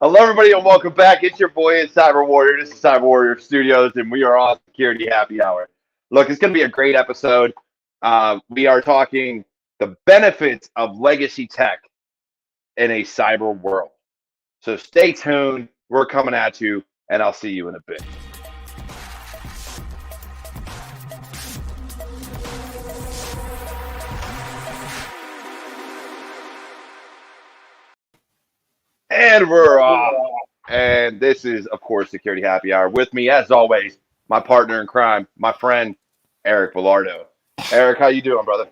Hello, everybody, and welcome back. It's your boy, it's Cyber Warrior. This is Cyber Warrior Studios, and we are on Security Happy Hour. Look, it's going to be a great episode. We are talking the benefits of legacy tech in a cyber world. So stay tuned. We're coming at you, and I'll see you in a bit. And we're off. And this is, of course, Security Happy Hour. With me, as always, my partner in crime, my friend, Eric Villardo. Eric, how you doing, brother?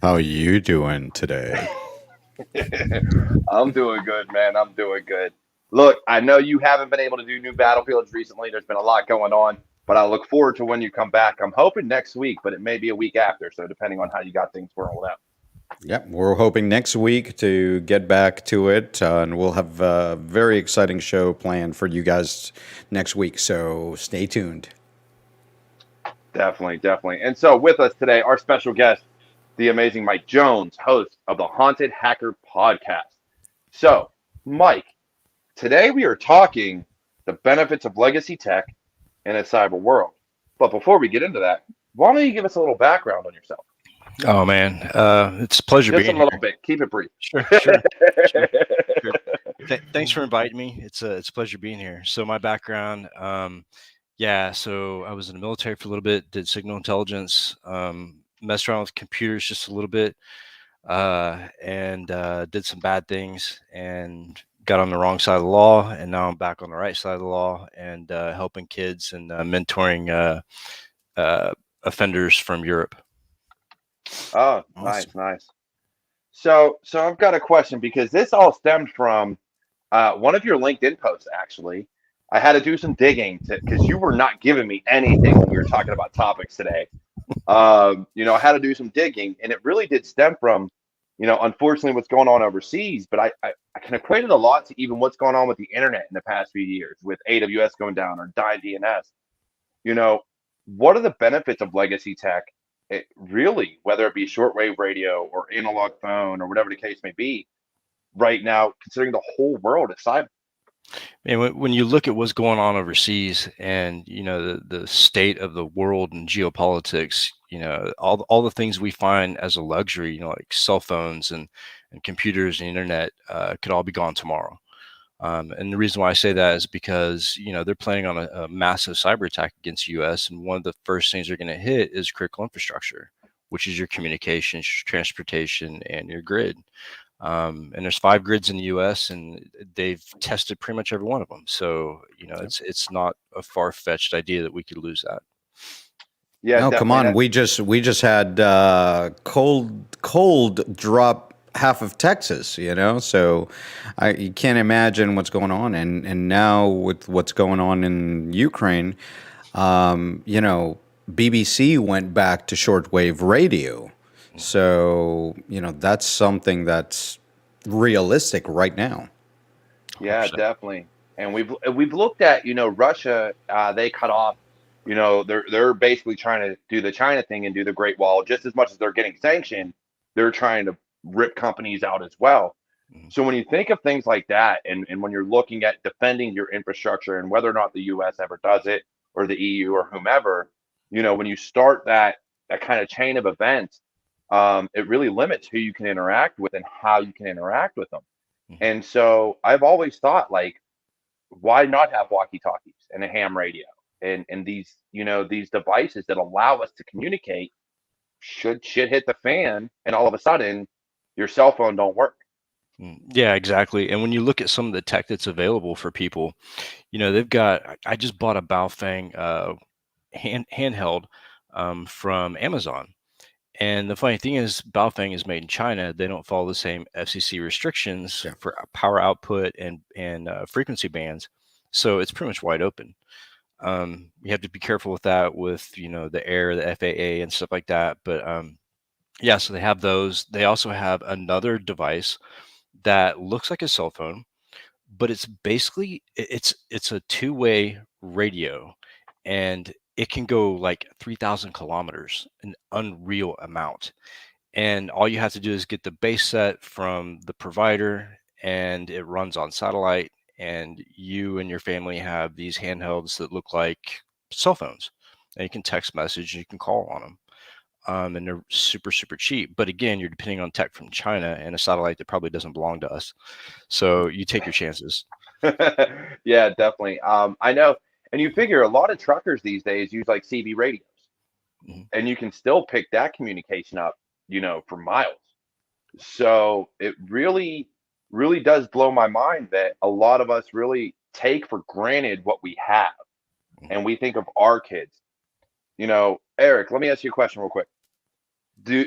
How you doing today? I'm doing good, man. I'm doing good. Look, I know you haven't been able to do new battlefields recently. There's been a lot going on, but I look forward to when you come back. I'm hoping next week, but it may be a week after. So depending on how you got things rolled out. Yep, we're hoping next week to get back to it, and we'll have a very exciting show planned for you guys next week. So stay tuned. Definitely, definitely. And so with us today, our special guest, the amazing Mike Jones, host of the Haunted Hacker podcast. So, Mike, today we are talking the benefits of legacy tech in a cyber world. But before we get into that, why don't you give us a little background on yourself? Oh man, it's a pleasure Just a being little here. bit. Keep it brief. Sure, sure. Thanks for inviting me. It's a pleasure being here. So my background, so I was in the military for a little bit, did signal intelligence, messed around with computers just a little bit, and did some bad things and got on the wrong side of the law, and now I'm back on the right side of the law and helping kids and mentoring offenders from Europe. Oh, Awesome. nice, nice. So I've got a question because this all stemmed from one of your LinkedIn posts. Actually, I had to do some digging because you were not giving me anything when we were talking about topics today. I had to do some digging, and it really did stem from, unfortunately, what's going on overseas. But I can equate it a lot to even what's going on with the internet in the past few years, with AWS going down or dying DNS. You know, what are the benefits of legacy tech? It really, whether it be shortwave radio or analog phone or whatever the case may be, right now, considering the whole world is cyber. And when you look at what's going on overseas and, the state of the world and geopolitics, all the things we find as a luxury, like cell phones and computers and internet could all be gone tomorrow. And the reason why I say that is because, they're planning on a massive cyber attack against the U.S. And one of the first things they're going to hit is critical infrastructure, which is your communications, transportation, and your grid. And there's 5 grids in the U.S. and they've tested pretty much every one of them. So, it's not a far-fetched idea that we could lose that. Yeah, No, come definitely. on. We just had cold drop half of Texas. So you can't imagine what's going on, and now with what's going on in Ukraine, BBC went back to shortwave radio. So, that's something that's realistic right now. Yeah, 100%. definitely. And we've looked at, Russia. They cut off. They're basically trying to do the China thing and do the Great Wall just as much as they're getting sanctioned. They're trying to rip companies out as well. Mhm. So when you think of things like that, and when you're looking at defending your infrastructure and whether or not the U.S. ever does it or the EU or whomever, when you start that kind of chain of events, it really limits who you can interact with and how you can interact with them. Mhm. And so I've always thought, like, why not have walkie-talkies and a ham radio and these these devices that allow us to communicate should shit hit the fan and all of a sudden your cell phone don't work. Yeah, exactly. And when you look at some of the tech that's available for people, they've got. I just bought a Baofeng handheld from Amazon. And the funny thing is, Baofeng is made in China. They don't follow the same FCC restrictions Yeah. for power output and frequency bands, so it's pretty much wide open. You have to be careful with that, with the air, the FAA, and stuff like that. But yeah, so they have those. They also have another device that looks like a cell phone, but it's basically it's a two-way radio, and it can go like 3,000 kilometers, an unreal amount. And all you have to do is get the base set from the provider, and it runs on satellite, and you and your family have these handhelds that look like cell phones, and you can text message, you can call on them. And they're super, super cheap. But again, you're depending on tech from China and a satellite that probably doesn't belong to us. So you take your chances. Yeah, definitely. I know, and you figure a lot of truckers these days use like CB radios, Mhm. and you can still pick that communication up, for miles. So it really, really does blow my mind that a lot of us really take for granted what we have, Mhm. and we think of our kids. Eric, let me ask you a question real quick.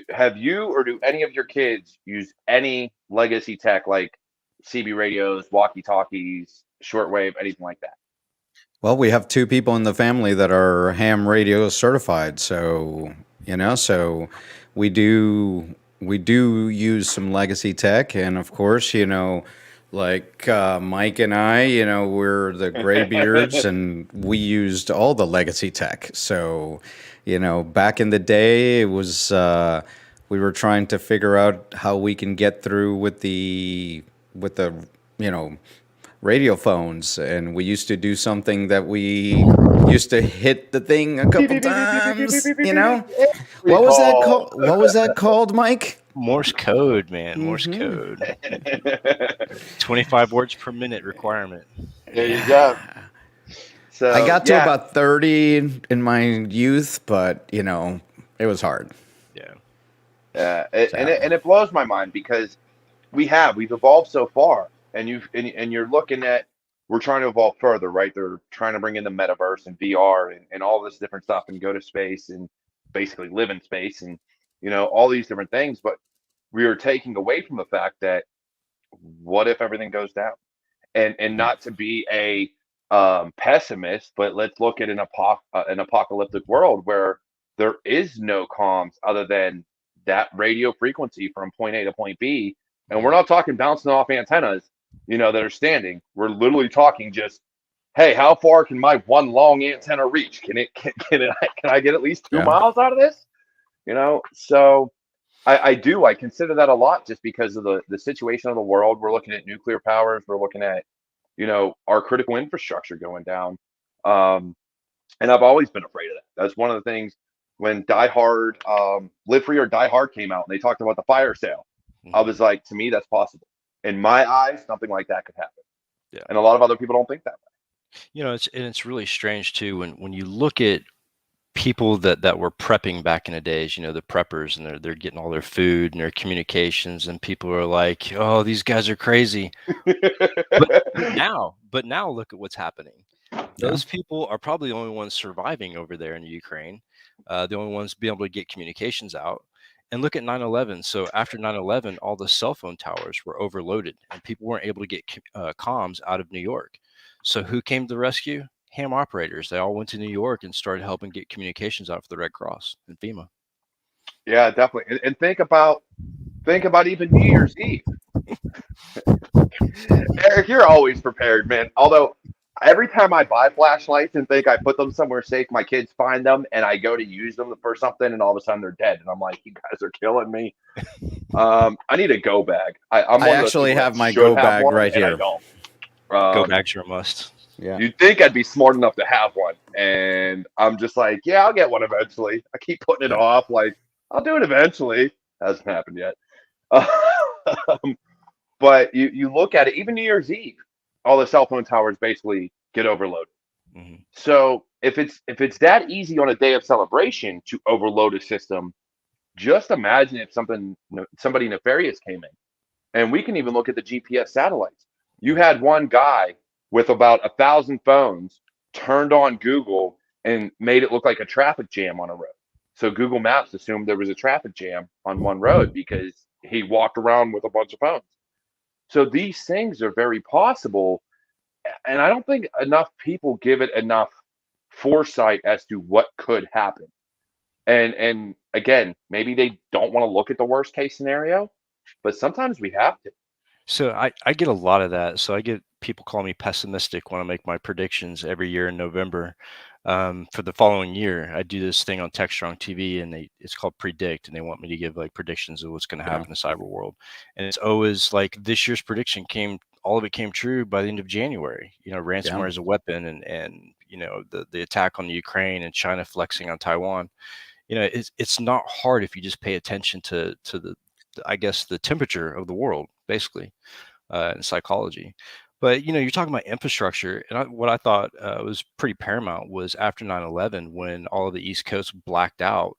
Have you or do any of your kids use any legacy tech like CB radios, walkie-talkies, shortwave, anything like that? Well, we have two people in the family that are ham radio certified, so so we do use some legacy tech, and of course, like Mike and I, we're the graybeards, and we used all the legacy tech. So, back in the day, it was we were trying to figure out how we can get through with the you know radio phones, and we used to do something that we used to hit the thing a Beep, couple beep, beep, beep, beep, beep, beep, beep, times. beep, beep, beep. Yeah, What was that recall. called? What was that called, Mike? Morse code, man. Morse Hmm. code. 25 words per minute requirement. There you go. Yeah. I So got to yeah, about 30 in my youth, but it was hard. Yeah. So, and it blows my mind because we've evolved so far, and you're looking at we're trying to evolve further, right? They're trying to bring in the metaverse and VR and all this different stuff and go to space and basically live in space and all these different things, but we are taking away from the fact that what if everything goes down? And yeah. not to be a pessimist, but let's look at an apocalyptic world where there is no comms other than that radio frequency from point A to point B, and we're Mhm. not talking bouncing off antennas, that are standing. We're literally talking just, hey, how far can my one long antenna reach? Can I get at least two Yeah. miles out of this? So I consider that a lot just because of the situation of the world. We're looking at nuclear powers. We're looking at our critical infrastructure going down. Um, and I've always been afraid of that. That's one of the things when Die Hard, Live Free or Die Hard came out and they talked about the fire sale. I Mhm. was like, to me, that's possible. In my eyes, something like that could happen. Yeah. And a lot of other people don't think that It's really strange too when you look at people that were prepping back in the days, the preppers, and they're getting all their food and their communications, and people are like, "Oh, these guys are crazy." way. But now look at what's happening. Yeah. Those people are probably the only ones surviving over there in Ukraine, the only ones being able to get communications out. And look at 9/11. So after 9/11, all the cell phone towers were overloaded, and people weren't able to get comms out of New York. So who came to the rescue? Ham operators. They all went to New York and started helping get communications out for the Red Cross and FEMA. Yeah, definitely. And think about even New Year's Eve. Eric, you're always prepared, man. Although every time I buy flashlights and think I put them somewhere safe, my kids find them and I go to use them for something, and all of a sudden they're dead, and I'm like, you guys are killing me. I need a go bag. I'm I one of those actually people that have my should go have bag one, right and I here. don't. Go Um, bags are a must. Yeah. you'd think I'd be smart enough to have one, and I'm just like, yeah, I'll get one eventually. I keep putting it Yeah. off, like I'll do it eventually. Hasn't happened yet. Um, but you look at it, even New Year's Eve, all the cell phone towers basically get overloaded. Hmm. So if it's that easy on a day of celebration to overload a system, just imagine if somebody nefarious came in. And we can even look at the GPS satellites. You Hmm. had one guy with about 1,000 phones turned on Google and made it look like a traffic jam on a road. So Google Maps assumed there was a traffic jam on one road because he walked around with a bunch of phones. So these things are very possible, and I don't think enough people give it enough foresight as to what could happen. And again, maybe they don't want to look at the worst case scenario, but sometimes we have to. So I get a lot of that. So I get people call me pessimistic when I make my predictions every year in November. For the following year, I do this thing on TechStrong TV, and it's called Predict, and they want me to give like predictions of what's going to happen Yeah. in the cyber world. And it's always like this year's prediction all of it came true by the end of January. Yeah. Ransomware is a weapon, and the attack on the Ukraine and China flexing on Taiwan. It's not hard if you just pay attention to I guess the temperature of the world, basically, in psychology. But you're talking about infrastructure, and what I thought was pretty paramount was after 9/11, when all of the East Coast blacked out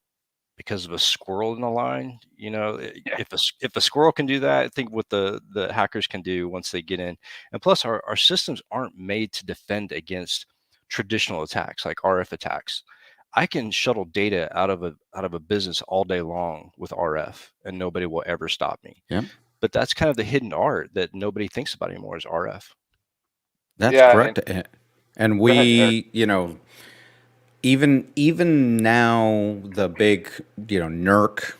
because of a squirrel in the line. Yeah. If a squirrel can do that, I think what the hackers can do once they get in. And plus, our systems aren't made to defend against traditional attacks like RF attacks. I can shuttle data out of a business all day long with RF, and nobody will ever stop me. Yeah. But that's kind of the hidden art that nobody thinks about anymore, is RF. That's Yeah. And correct. And go ahead, Eric. we, even now the big NERC,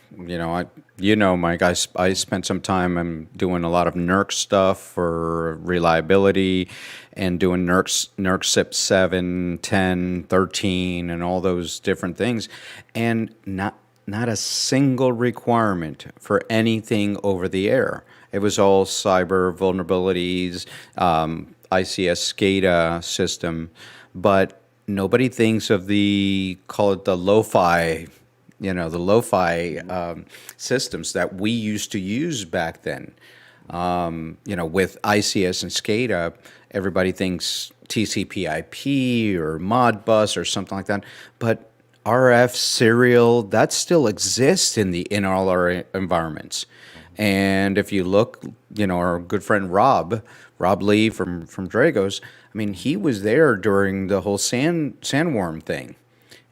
Mike, I spent some time, I'm doing a lot of NERC stuff for reliability and doing NERC SIP 7, 10, 13, and all those different things, and not a single requirement for anything over the air. It was all cyber vulnerabilities, ICS SCADA system, but nobody thinks of call it the lo-fi, systems that we used to use back then. With ICS and SCADA, everybody thinks TCP/IP or Modbus or something like that, but RF serial that still exists in all our environments. And if you look, our good friend Rob Lee from Dragos, I mean, he was there during the whole sandworm thing,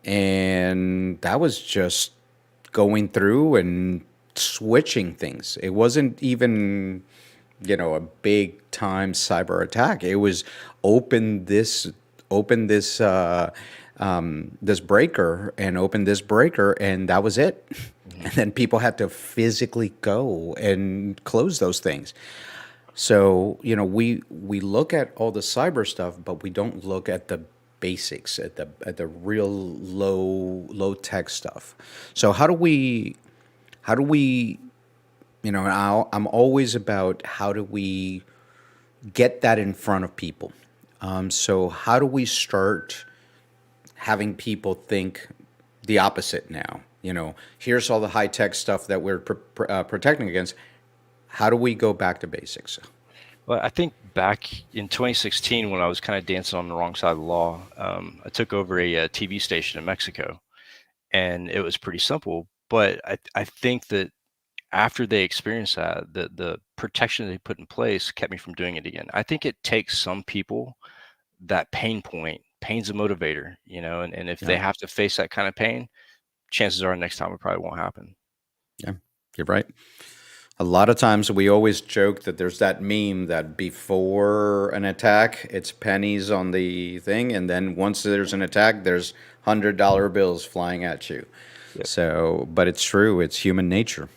and that was just going through and switching things. It wasn't even, a big time cyber attack. It was open this open this this breaker and open this breaker, and that was it. Mhm. And then people had to physically go and close those things. So, we look at all the cyber stuff, but we don't look at the basics, at the real low tech stuff. So how do we I'm always about how do we get that in front of people. So how do we start having people think the opposite now? Here's all the high tech stuff that we're protecting against. How do we go back to basics? Well, I think back in 2016, when I was kind of dancing on the wrong side of the law, I took over a TV station in Mexico, and it was pretty simple. But I think that after they experienced that, the protection they put in place kept me from doing it again. I think it takes some people that pain's a motivator, and if they Yeah, have to face that kind of pain, chances are next time it probably won't happen. yeah, you're right. A lot of times we always joke that there's that meme that before an attack, it's pennies on the thing, and then once there's an attack, there's $100 bills flying at you. Yeah. So, but it's true. It's human nature.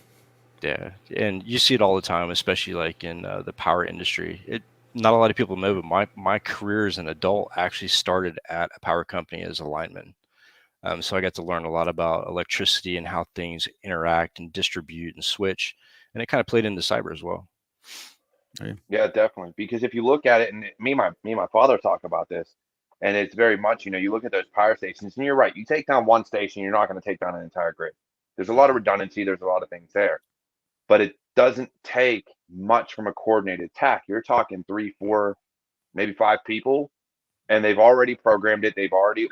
Yeah, and you see it all the time, especially like in the power industry. Not a lot of people know, but my career as an adult actually started at a power company as a lineman. So I got to learn a lot about electricity and how things interact and distribute and switch, and it kind of played into cyber as well. Yeah. Yeah, definitely. Because if you look at it, and me and my father talk about this, and it's very much, you look at those power stations, and you're right. You take down one station, you're not going to take down an entire grid. There's a lot of Mhm. redundancy. There's a lot of things there, but it doesn't take much from a coordinated attack. You're talking three, four, maybe five people, and they've already programmed it. They've already,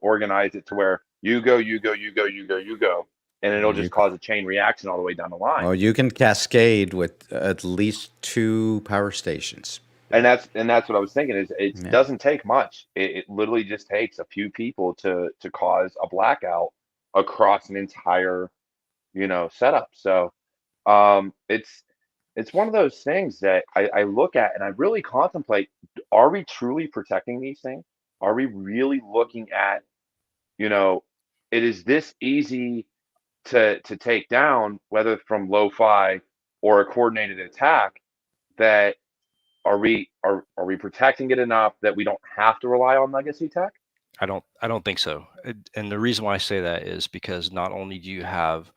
organized it to where you go, you go, you go, you go, you go, and it'll You, just cause a chain reaction all the way down the line. oh, you can cascade with at least two power stations. And that's what I was thinking is it Yeah. doesn't take much. It literally just takes a few people to cause a blackout across an entire, setup. So it's one of those things that I look at and I really contemplate, are we truly protecting these things? Are we really looking at, you know, it is this easy to take down, whether from lo-fi or a coordinated attack, that are we protecting it enough that we don't have to rely on legacy tech? I don't think so. And the reason why I say that is because not only do you have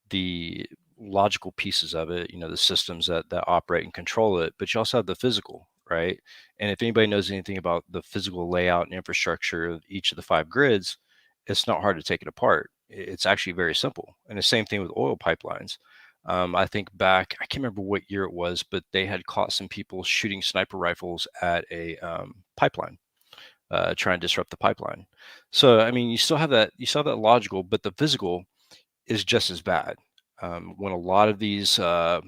the logical pieces of it, the systems that operate and control it, but you also have the physical, right? And if anybody knows anything about the physical layout and infrastructure of each of the 5 grids, it's not hard to take it apart. It's actually very simple. And the same thing with oil pipelines. I think back, I can't remember what year it was, but they had caught some people shooting sniper rifles at a pipeline, trying to disrupt the pipeline. So, I mean, you still have that logical, but the physical is just as bad. When a lot of these, I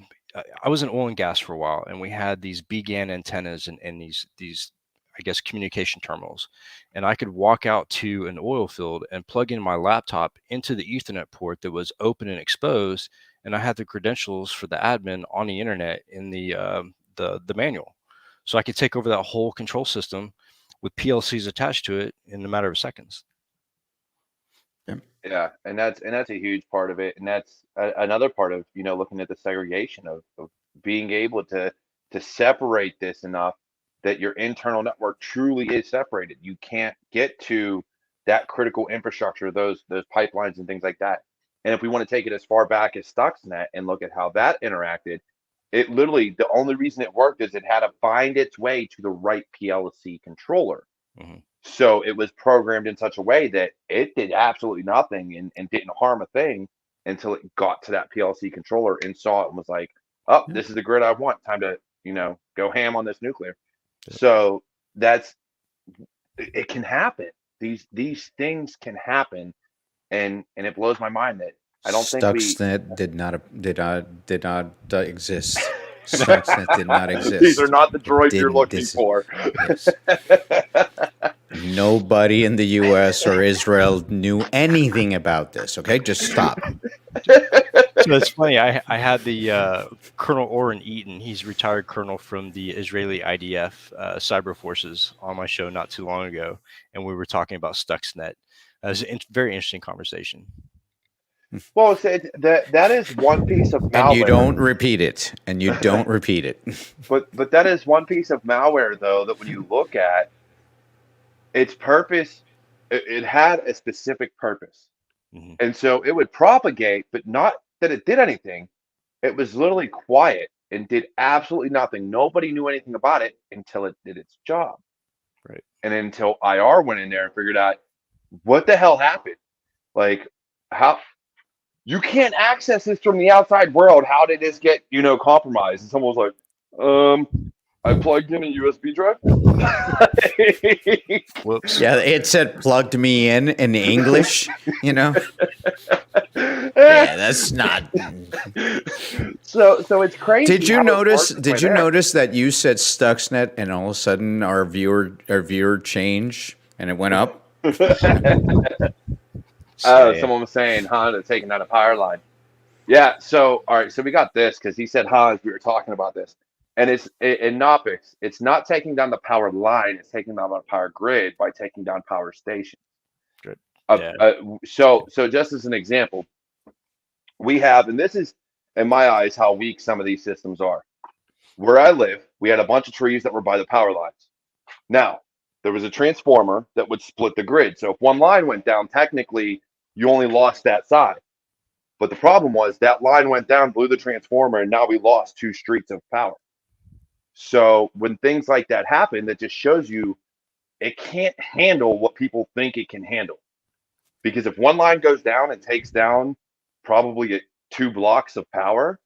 was in oil and gas for a while, and we had these BGAN antennas and these I guess communication terminals, and I could walk out to an oil field and plug in my laptop into the Ethernet port that was open and exposed, and I had the credentials for the admin on the internet in the manual, so I could take over that whole control system with PLCs attached to it in a matter of seconds. Yeah, and that's a huge part of it, and that's another part of looking at the segregation of being able to separate this enough that your internal network truly is separated. You can't get to that critical infrastructure, those pipelines and things like that. And if we want to take it as far back as Stuxnet and look at how that interacted, it literally the only reason it worked is it had to find its way to the right PLC controller. Mhm. So it was programmed in such a way that it did absolutely nothing and didn't harm a thing until it got to that PLC controller and saw it and was like, oh, Yeah. this is the grid I want. Time to, go ham on this nuclear. So that's it can happen. These things can happen, and it blows my mind that I don't think we Stuxnet did not exist. Stuxnet did not these are exist. not the It droids you're didn't. looking This for. Yes. Nobody in the U.S. or Israel knew anything about this. Okay, just stop. So it's funny. I had the Colonel Orrin Eaton. He's retired colonel from the Israeli IDF cyber forces on my show not too long ago, and we were talking about Stuxnet. It was a very interesting conversation. Well, that is one piece of And you malware. don't repeat it. And you don't repeat it. But that is one piece of malware though that when you look at its purpose, it had a specific purpose. Hmm. And so it would propagate, but not that it did anything. It was literally quiet and did absolutely nothing. Nobody knew anything about it until it did its job. Right. And until IR went in there and figured out what the hell happened. Like, how you can't access this from the outside world. How did this get, compromised? And someone was like, I plugged in a USB drive. Whoops. Yeah, it said plugged me in English, you know? Yeah, that's not. So it's crazy. Did you how it notice? works Did right you there. notice that you said Stuxnet, and all of a sudden our viewer changed and it went up? Oh, Yeah. someone was saying Honda taking down a power line. Yeah. So all right. So we got this because he said Hans. We were talking about this, and it's in Knoppix. It's not taking down the power line. It's taking down the power grid by taking down power stations. Good. Uh, Yeah. uh, so just as an example, we have, and this is in my eyes how weak some of these systems are. Where I live, we had a bunch of trees that were by the power lines. Now, there was a transformer that would split the grid. So if one line went down, technically you only lost that side. But the problem was that line went down, blew the transformer, and now we lost 2 streets of power. So when things like that happen, that just shows you it can't handle what people think it can handle. Because if one line goes down and takes down probably 2 blocks of power,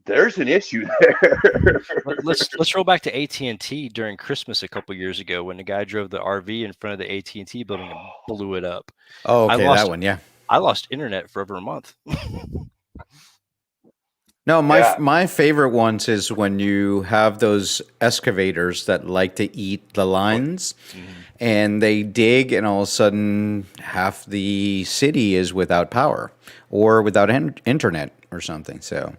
there's an issue there. Let's roll back to AT&T during Christmas a couple years ago when the guy drove the RV in front of the AT&T building and blew it up. Oh, I okay, lost that one, yeah. I lost internet for over a month. No, my Yeah. my favorite ones is when you have those excavators that like to eat the lines, Mhm. and they dig, and all of a sudden half the city is without power or without internet or something. So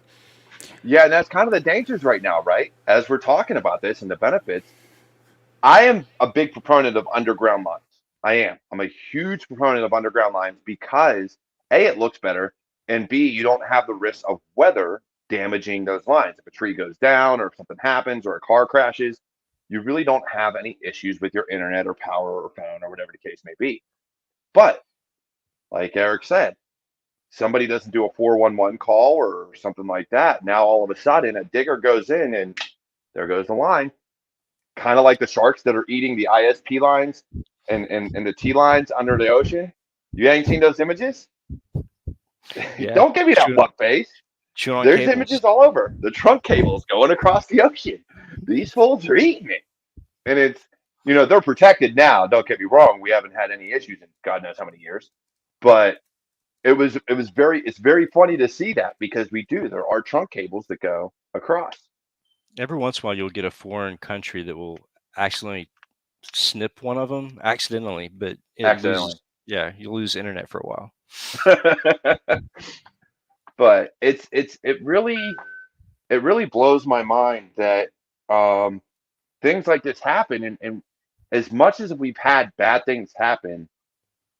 Yeah, and that's kind of the dangers right now, right? As we're talking about this and the benefits, I am a big proponent of underground lines. I am. I'm a huge proponent of underground lines because A, it looks better, and B, you don't have the risk of weather damaging those lines. If a tree goes down or if something happens or a car crashes, you really don't have any issues with your internet or power or phone or whatever the case may be. But like Eric said, somebody doesn't do a 411 call or something like that. Now all of a sudden a digger goes in and there goes the line. Kind of like the sharks that are eating the ISP lines and the T lines under the ocean. You ain't seen those images? Yeah, Don't give me that chewing, fuck face. chewing on There's cables. images all over. The trunk cables going across the ocean. These fools are eating it. And it's, they're protected now. Don't get me wrong. We haven't had any issues in God knows how many years. But it's very funny to see that because there are trunk cables that go across. Every once in a while, you'll get a foreign country that will accidentally snip one of them accidentally, but it Accidentally. loses. Yeah, you lose internet for a while. But it really blows my mind that things like this happen, and as much as we've had bad things happen,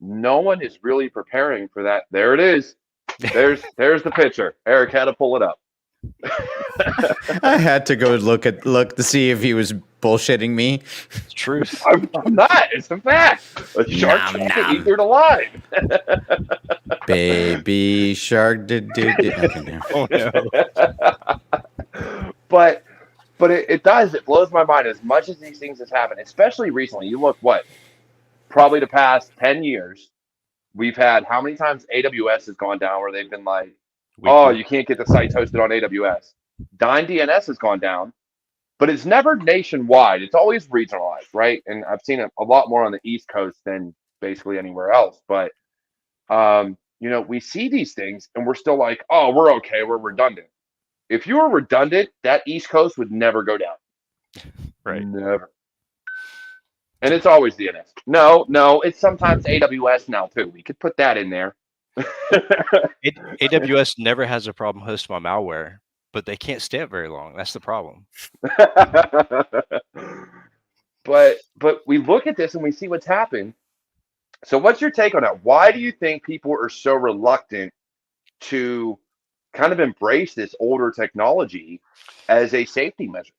no one is really preparing for that. There it is. There's the picture. Eric had to pull it up. I had to go look to see if he was bullshitting me. It's truth. I'm not. It's a fact. A shark Nom, tried to nom. eat through the line. Baby shark did. Okay, yeah. Oh no. But it does. It blows my mind as much as these things have happened, especially recently. You look probably the past 10 years, we've had how many times AWS has gone down where they've been like, oh, Weekly. you can't get the sites hosted on AWS. Dyn DNS has gone down, but it's never nationwide. It's always regionalized, right? And I've seen it a lot more on the East Coast than basically anywhere else. But we see these things and we're still like, oh, we're okay, we're redundant. If you were redundant, that East Coast would never go down. Right. Never. And it's always DNS. No, it's sometimes AWS now too. We could put that in there. AWS never has a problem hosting my malware, but they can't stay up very long. That's the problem. But we look at this and we see what's happened. So what's your take on that? Why do you think people are so reluctant to kind of embrace this older technology as a safety measure?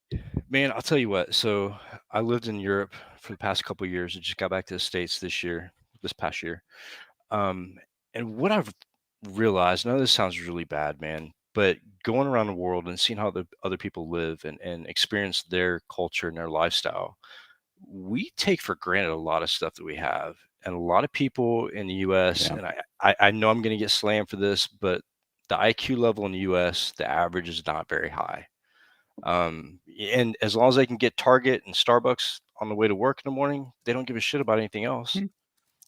Man, I'll tell you what. So I lived in Europe for the past couple of years. I just got back to the States this past year. And what I've realized, I know this sounds really bad, man, but going around the world and seeing how the other people live and experience their culture and their lifestyle, we take for granted a lot of stuff that we have. And a lot of people in the US, Yeah. and I know I'm going to get slammed for this, but the IQ level in the US, the average is not very high. And as long as they can get Target and Starbucks on the way to work in the morning, they don't give a shit about anything else.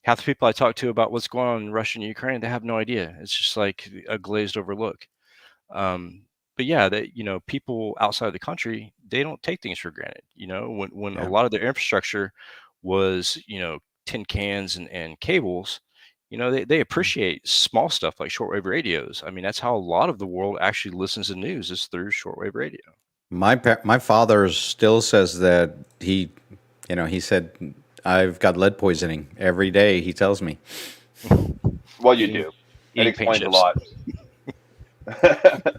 Half the people I talk to about what's going on in Russia and Ukraine, they have no idea. It's just like a glazed over look. But yeah, that people outside the country, they don't take things for granted. When Yeah. a lot of their infrastructure was tin cans and cables, they appreciate small stuff like shortwave radios. I mean, that's how a lot of the world actually listens to news, is through shortwave radio. My father still says that he said, I've got lead poisoning every day. He tells me. Well, you do. It Eating paint explains a chips. lot.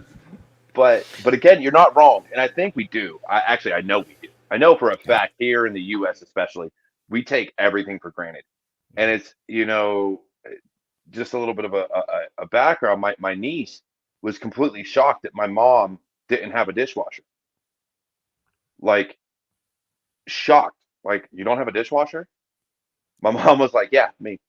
But again, you're not wrong, and I think we do. I know we do. I know for a fact here in the U.S. especially, we take everything for granted, and it's just a little bit of a background. My niece was completely shocked that my mom didn't have a dishwasher. Like shocked. Like, you don't have a dishwasher? My mom was like, yeah, me.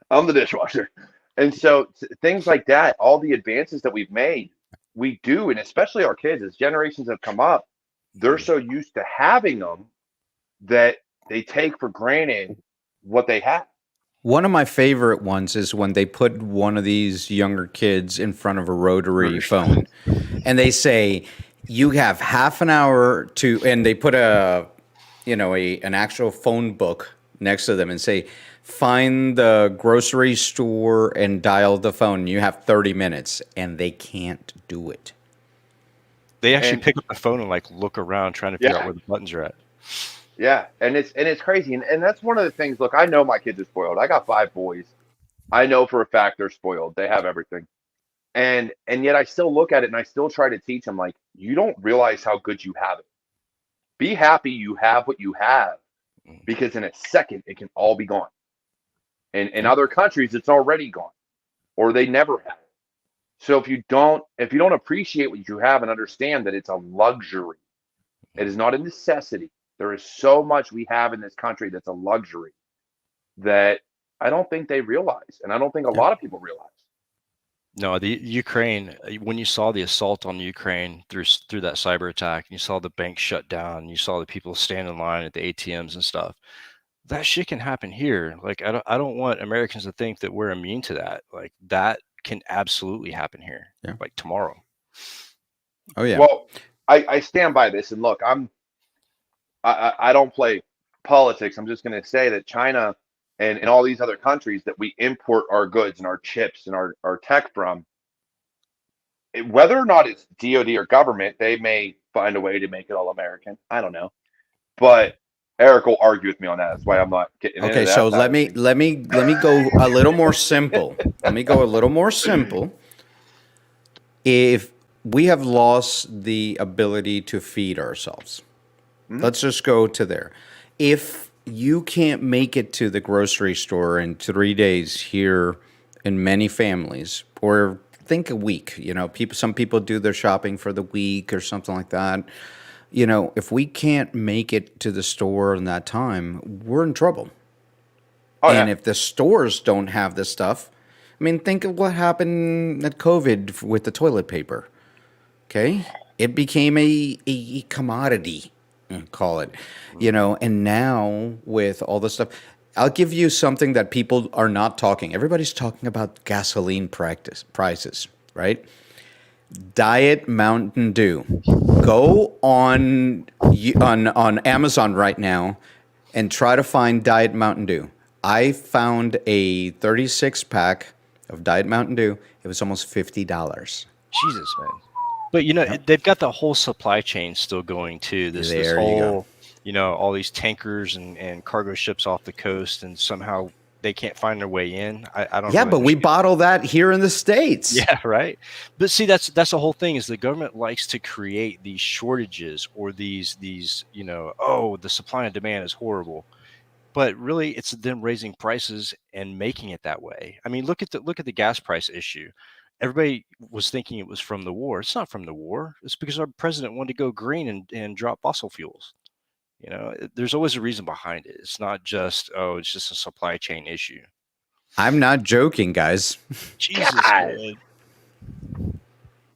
I'm the dishwasher. And so things like that, all the advances that we've made, we do, and especially our kids, as generations have come up, they're so used to having them that they take for granted what they have. One of my favorite ones is when they put one of these younger kids in front of a rotary phone and they say, you have half an hour to, and they put an actual phone book next to them and say, find the grocery store and dial the phone. You have 30 minutes, and they can't do it. They actually pick up the phone and like look around trying to figure out where the buttons are at. Yeah, and it's crazy, and that's one of the things. Look, I know my kids are spoiled. I got 5 boys. I know for a fact they're spoiled. They have everything, and yet I still look at it and I still try to teach them, like, you don't realize how good you have it. Be happy you have what you have, because in a second it can all be gone. And in other countries, it's already gone, or they never have. So if you don't appreciate what you have and understand that it's a luxury, it is not a necessity. There is so much we have in this country that's a luxury that I don't think they realize, and I don't think a lot of people realize. No, the Ukraine, when you saw the assault on Ukraine through that cyber attack, and you saw the bank shut down, you saw the people stand in line at the ATMs and stuff. That shit can happen here. Like I don't want Americans to think that we're immune to that. Like that can absolutely happen here. Yeah. Like tomorrow. Oh yeah. Well, I stand by this, and look, I don't play politics. I'm just going to say that China and all these other countries that we import our goods and our chips and our tech from, whether or not it's DoD or government, they may find a way to make it all American. I don't know, but Eric will argue with me on that. That's why I'm not getting into Okay, that. so let me go a little more simple. Let me go a little more simple. If we have lost the ability to feed ourselves, let's just go to there. If you can't make it to the grocery store in 3 days here in many families, or think a week, some people do their shopping for the week or something like that. If we can't make it to the store in that time, we're in trouble. Oh, And yeah. if the stores don't have this stuff, I mean, think of what happened at COVID with the toilet paper. Okay? It became a commodity, call it, and now with all this stuff, I'll give you something that people are not talking. Everybody's talking about gasoline prices, right? Diet Mountain Dew. Go on Amazon right now and try to find Diet Mountain Dew. I found a 36 pack of Diet Mountain Dew. It was almost $50. Jesus, man. But they've got the whole supply chain still going too. This There you whole, go. all these tankers and cargo ships off the coast, and somehow they can't find their way in. I don't. Yeah, really but we understand. bottle that here in the States. Yeah, right. But see, that's the whole thing, is the government likes to create these shortages or these oh, the supply and demand is horrible. But really, it's them raising prices and making it that way. I mean, look at the gas price issue. Everybody was thinking it was from the war. It's not from the war. It's because our president wanted to go green and drop fossil fuels. There's always a reason behind it. It's not just, oh, it's just a supply chain issue. I'm not joking, guys. Jesus, God. man.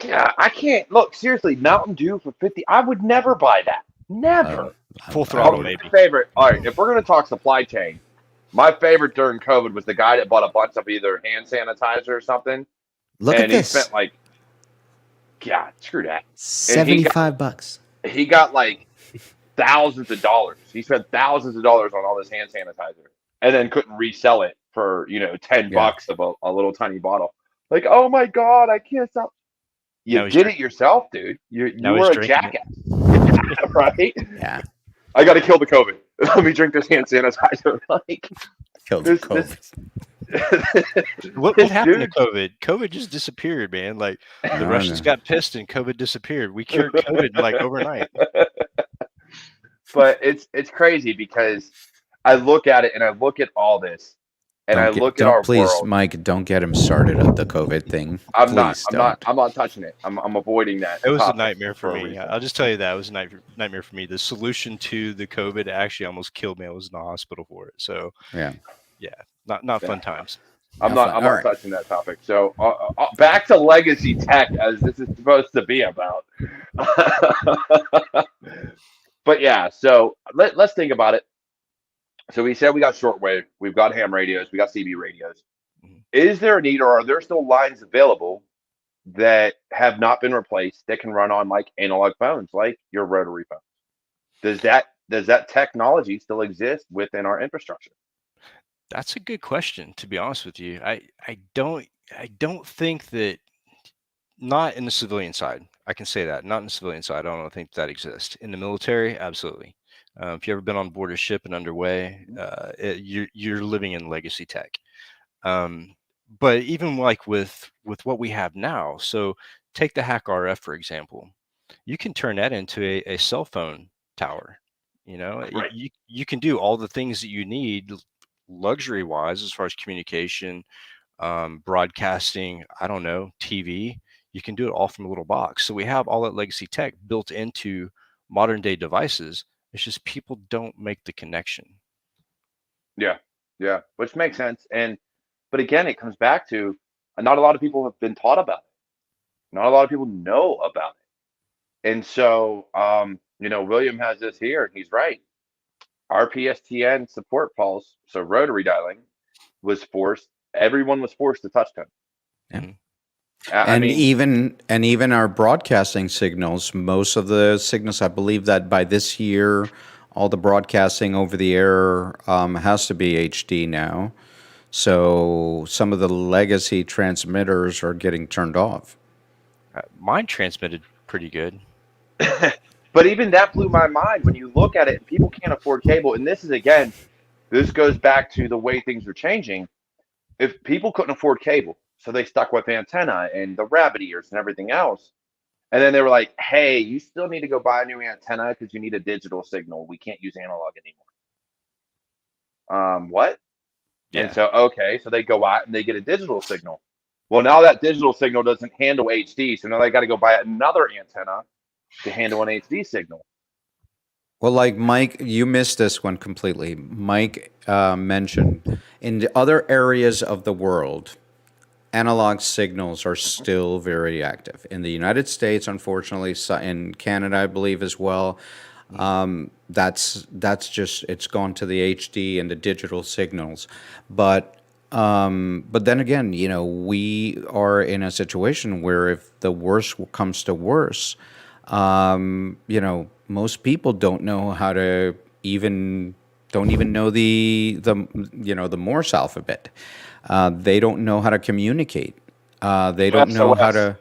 Yeah, I can't look seriously. Mountain Dew for 50. I would never buy that. Never. Full throttle, Oh, maybe. my favorite. All right, if we're gonna talk supply chain, my favorite during COVID was the guy that bought a bunch of either hand sanitizer or something. Look and at this. He spent like, God, screw that. $75. He got like thousands of dollars. He spent thousands of dollars on all this hand sanitizer, and then couldn't resell it for $10 of a little tiny bottle. Like, oh my God, I can't stop. You did it yourself, dude. You were a jackass. Right? Yeah. I got to kill the COVID. Let me drink this hand sanitizer. Like, Kill the COVID. What happened to COVID? COVID just disappeared, man. Like the Russians got pissed and COVID disappeared. We cured COVID like overnight. But it's crazy because I look at it and I look at all this and I look at our please, world. Mike, don't get him started on the COVID thing. I'm not touching it. I'm avoiding that. It was a nightmare for me. I'll just tell you that. It was a nightmare for me. The solution to the COVID actually almost killed me. I was in the hospital for it. So yeah, not fun times. I'm not touching that topic. So back to legacy tech, as this is supposed to be about. But yeah, so let's think about it. So we said we got shortwave, we've got ham radios, we got CB radios. Mm-hmm. Is there a need, or are there still lines available that have not been replaced that can run on like analog phones, like your rotary phones? Does that technology still exist within our infrastructure? That's a good question, to be honest with you. I don't think that, not in the civilian side. I can say that, not in the civilian side. I don't think that exists. In the military, absolutely. If you've ever been on board a ship and underway, you're living in legacy tech. But even like with what we have now, so take the Hack RF, for example. You can turn that into a cell phone tower. Right. You can do all the things that you need luxury wise as far as communication, broadcasting, I don't know, TV. You can do it all from a little box. So we have all that legacy tech built into modern day devices. It's just people don't make the connection. Yeah. Yeah. Which makes sense. But again, it comes back to not a lot of people have been taught about it. Not a lot of people know about it. And so, William has this here, and he's right. RPSTN support pulse, so rotary dialing, was forced. Everyone was forced to touch tone. Yeah. Mhm. I And mean, even our broadcasting signals, most of the signals, I believe that by this year, all the broadcasting over the air has to be HD now. So some of the legacy transmitters are getting turned off. Mine transmitted pretty good. but even that blew my mind when you look at it. And people can't afford cable, and this goes back to the way things are changing. If people couldn't afford cable, so they stuck with antenna and the rabbit ears and everything else. And then they were like, hey, you still need to go buy a new antenna because you need a digital signal. We can't use analog anymore. What? And Yeah. so, okay, so they go out and they get a digital signal. Well, now that digital signal doesn't handle HD, so now they got to go buy another antenna to handle an HD signal. Well, like Mike, you missed this one completely. Mike mentioned in the other areas of the world, analog signals are still very active. In the United States, unfortunately, in Canada, I believe as well. That's just it's gone to the HD and the digital signals, but then again, we are in a situation where if the worst comes to worse, most people don't even know the Morse alphabet. They don't know how to communicate. They don't know how SOS. to.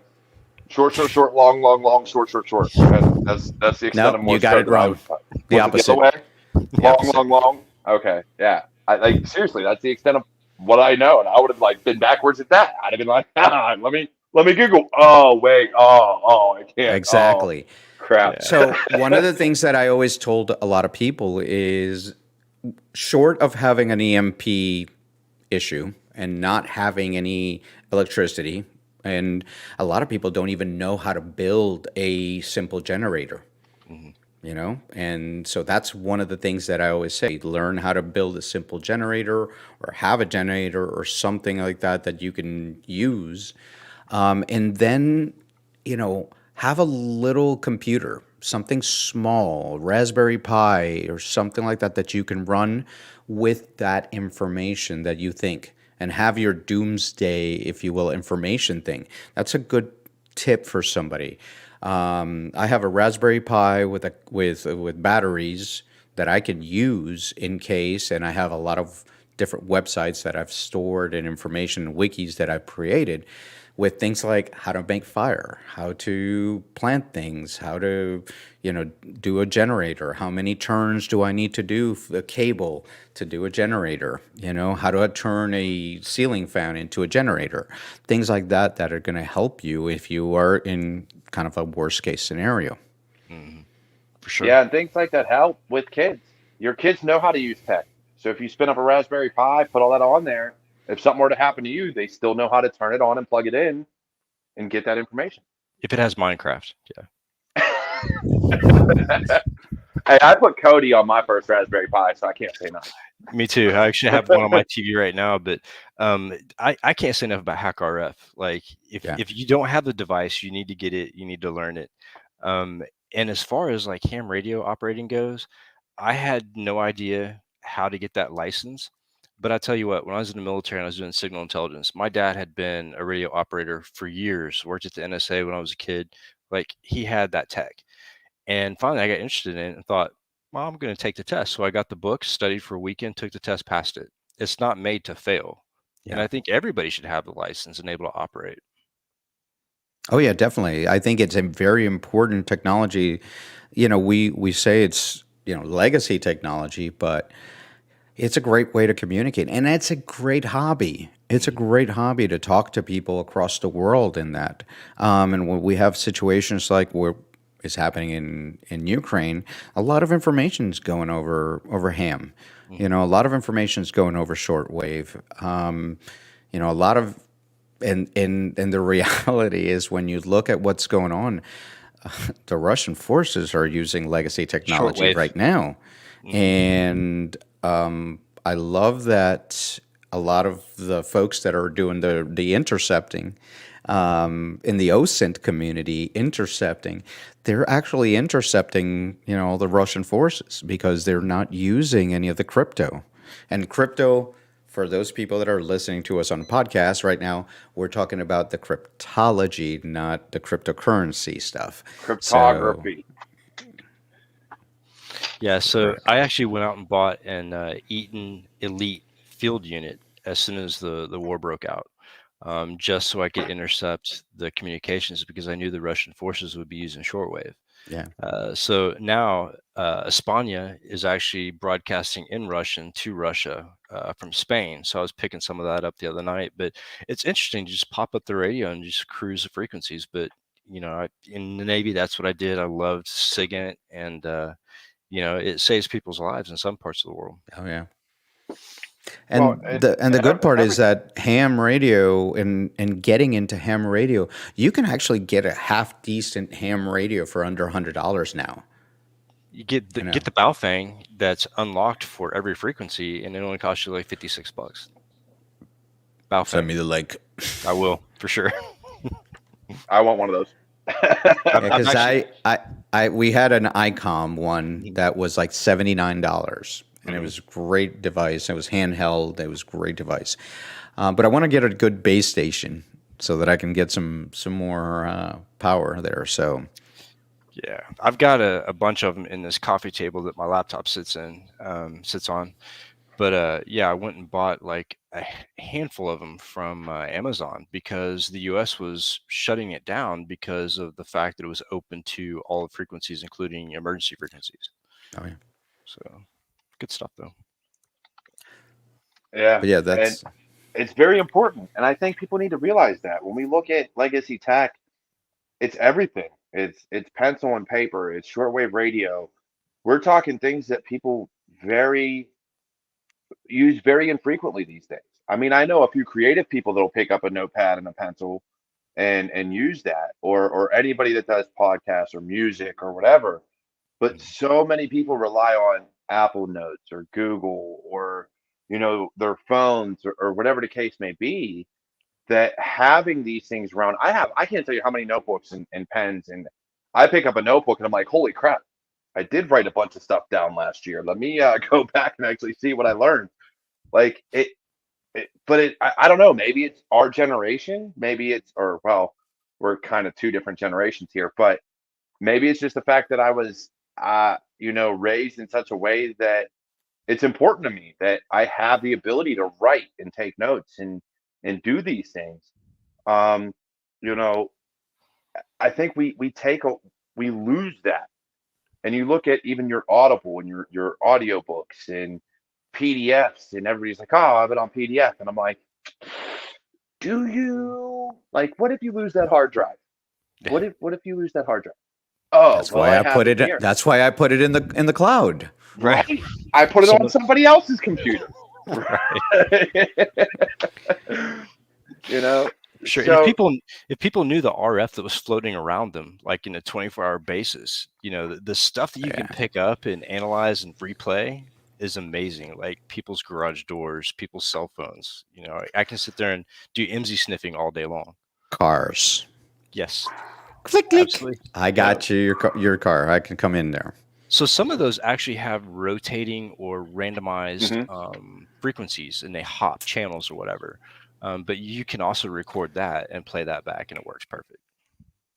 Short, short, short, long, long, long, short, short, short. That's the extent No, of you Morse got it code that I wrong. would cut. The Was it the opposite. other way? The Long, opposite. long, long. Okay, yeah. I like seriously. That's the extent of what I know, and I would have like been backwards at that. I'd have been like, let me Google. Oh wait. I can't. Oh Exactly. crap. Yeah. So one of the things that I always told a lot of people is, short of having an EMP issue and not having any electricity, and a lot of people don't even know how to build a simple generator, Mhm. and so that's one of the things that I always say: learn how to build a simple generator or have a generator or something like that you can use, and then, have a little computer, something small, Raspberry Pi or something like that you can run with that information that you think, and have your doomsday, if you will, information thing. That's a good tip for somebody. I have a Raspberry Pi with batteries that I can use in case, and I have a lot of different websites that I've stored and information and wikis that I've created with things like how to make fire, how to plant things, how to, do a generator, how many turns do I need to do a cable to do a generator, how to turn a ceiling fan into a generator, things like that are going to help you if you are in kind of a worst case scenario. Mhm. For sure. Yeah, and things like that help with kids. Your kids know how to use tech. So if you spin up a Raspberry Pi, put all that on there. If something were to happen to you, they still know how to turn it on and plug it in and get that information. If it has Minecraft, yeah. Hey, I put Cody on my first Raspberry Pi, so I can't say nothing. Me too. I actually have one on my TV right now, but I can't say enough about HackRF. Like Yeah. if you don't have the device, you need to get it. You need to learn it. And as far as like ham radio operating goes, I had no idea how to get that license. But I tell you what, when I was in the military and I was doing signal intelligence, my dad had been a radio operator for years, worked at the NSA when I was a kid. Like he had that tech. And finally, I got interested in it and thought, well, I'm going to take the test. So I got the book, studied for a weekend, took the test, passed it. It's not made to fail. And Yeah. I think everybody should have the license and able to operate. Oh yeah, definitely. I think it's a very important technology. We say it's, legacy technology, but it's a great way to communicate, and it's a great hobby. It's a great hobby to talk to people across the world in that. And when we have situations like where is happening in Ukraine, a lot of information's going over ham. You know, a lot of information's going over shortwave. You know, a lot of and the reality is when you look at what's going on, the Russian forces are using legacy technology Shortwave. right now, and I love that a lot of the folks that are doing the intercepting in the OSINT community intercepting, they're actually intercepting, you know, the Russian forces because they're not using any of the crypto. And crypto, for those people that are listening to us on the podcast right now, we're talking about the cryptology, not the cryptocurrency stuff. So, Cryptography. Yeah, so correct. I actually went out and bought an Eaton Elite field unit as soon as the war broke out, just so I could intercept the communications because I knew the Russian forces would be using shortwave. Yeah. So now España is actually broadcasting in Russian to Russia from Spain. So I was picking some of that up the other night. But it's interesting to just pop up the radio and just cruise the frequencies. But you know, in the Navy, that's what I did. I loved SIGINT, and you know, it saves people's lives in some parts of the world. Oh yeah. Well, And the good part is that ham radio and getting into ham radio, you can actually get a half decent ham radio for under $100 now. You get the You know, get the Baofeng that's unlocked for every frequency, and it only costs you like $56. send Baofeng. me the link. I will for sure. I want one of those. I've Because actually, we had an ICOM one that was like $79, and it was a great device. It was handheld. It was a great device. But I want to get a good base station so that I can get some more power there. So yeah, I've got a bunch of them in this coffee table that my laptop sits on. But yeah, I went and bought like a handful of them from Amazon because the US was shutting it down because of the fact that it was open to all the frequencies, including emergency frequencies. oh yeah, So good stuff though. Yeah, but yeah, and that's it's very important, and I think people need to realize that when we look at legacy tech, it's everything. It's pencil and paper. It's shortwave radio. We're talking things that people very use very infrequently these days. I mean, I know a few creative people that'll pick up a notepad and a pencil and use that, or anybody that does podcasts or music or whatever. But so many people rely on Apple Notes or Google or their phones or whatever the case may be, that having these things around. I can't tell you how many notebooks and pens, and I pick up a notebook and I'm like, holy crap, I did write a bunch of stuff down last year. Let me go back and actually see what I learned. Like I don't know. Maybe it's our generation. Maybe it's, or well, we're kind of two different generations here, but maybe it's just the fact that I was, raised in such a way that it's important to me that I have the ability to write and take notes and do these things. Um, you know, I think we lose that. And you look at even your Audible and your audiobooks and PDFs, and everybody's like, "Oh, I have it on PDF," and I'm like, "Do you? Like, what if you lose that hard drive? Yeah. What if you lose that hard drive? Oh, that's well, why I I have put it it. here, That's why I put it in the cloud. Right. right? I put it Some on somebody else's computer, right. you know. Sure. And So if people knew the RF that was floating around them, like in a 24-hour basis, you know, the stuff that you can Yeah, pick up and analyze and replay is amazing. Like people's garage doors, people's cell phones. You know, I can sit there and do IMSI sniffing all day long. cars. Yes, Click click. absolutely. I Yeah. got you. Your car. I can come in there. So some of those actually have rotating or randomized mhm. frequencies, and they hop channels or whatever. But you can also record that and play that back, and it works perfect.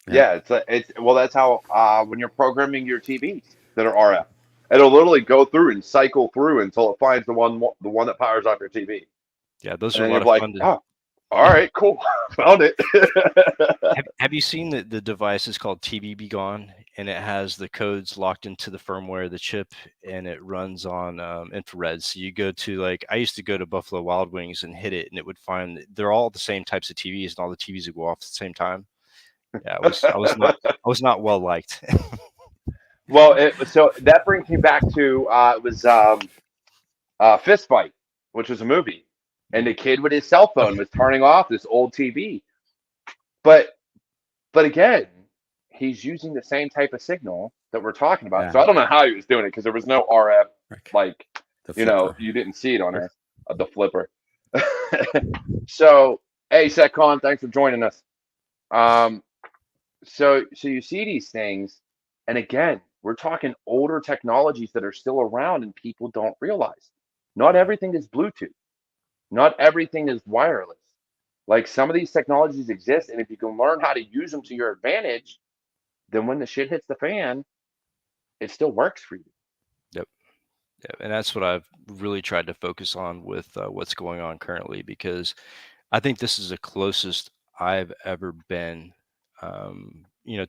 Yeah. Yeah, it's well, that's how when you're programming your TVs that are RF, it'll literally go through and cycle through until it finds the one that powers off your TV, Yeah, those and are a then lot you're of like, fun to. oh, all right, cool, found it. Have you seen the device is called TV Be Gone, and it has the codes locked into the firmware of the chip, and it runs on infrared. So you go to, like, I used to go to Buffalo Wild Wings and hit it, and it would find they're all the same types of TVs, and all the TVs would go off at the same time. Yeah, I was not well liked. Well, so that brings me back to it was Fist Fight, which was a movie, and the kid with his cell phone was turning off this old TV. But but again, he's using the same type of signal that we're talking about. So Yeah. I don't know how he was doing it because there was no RF, Right. like The flipper. you didn't see it on the flipper. So hey, Setcon, thanks for joining us. Um, so you see these things, and again, we're talking older technologies that are still around, and people don't realize. Not everything is Bluetooth. Not everything is wireless. Like some of these technologies exist, and if you can learn how to use them to your advantage, then when the shit hits the fan, it still works for you. Yep. Yep. And that's what I've really tried to focus on with what's going on currently, because I think this is the closest I've ever been.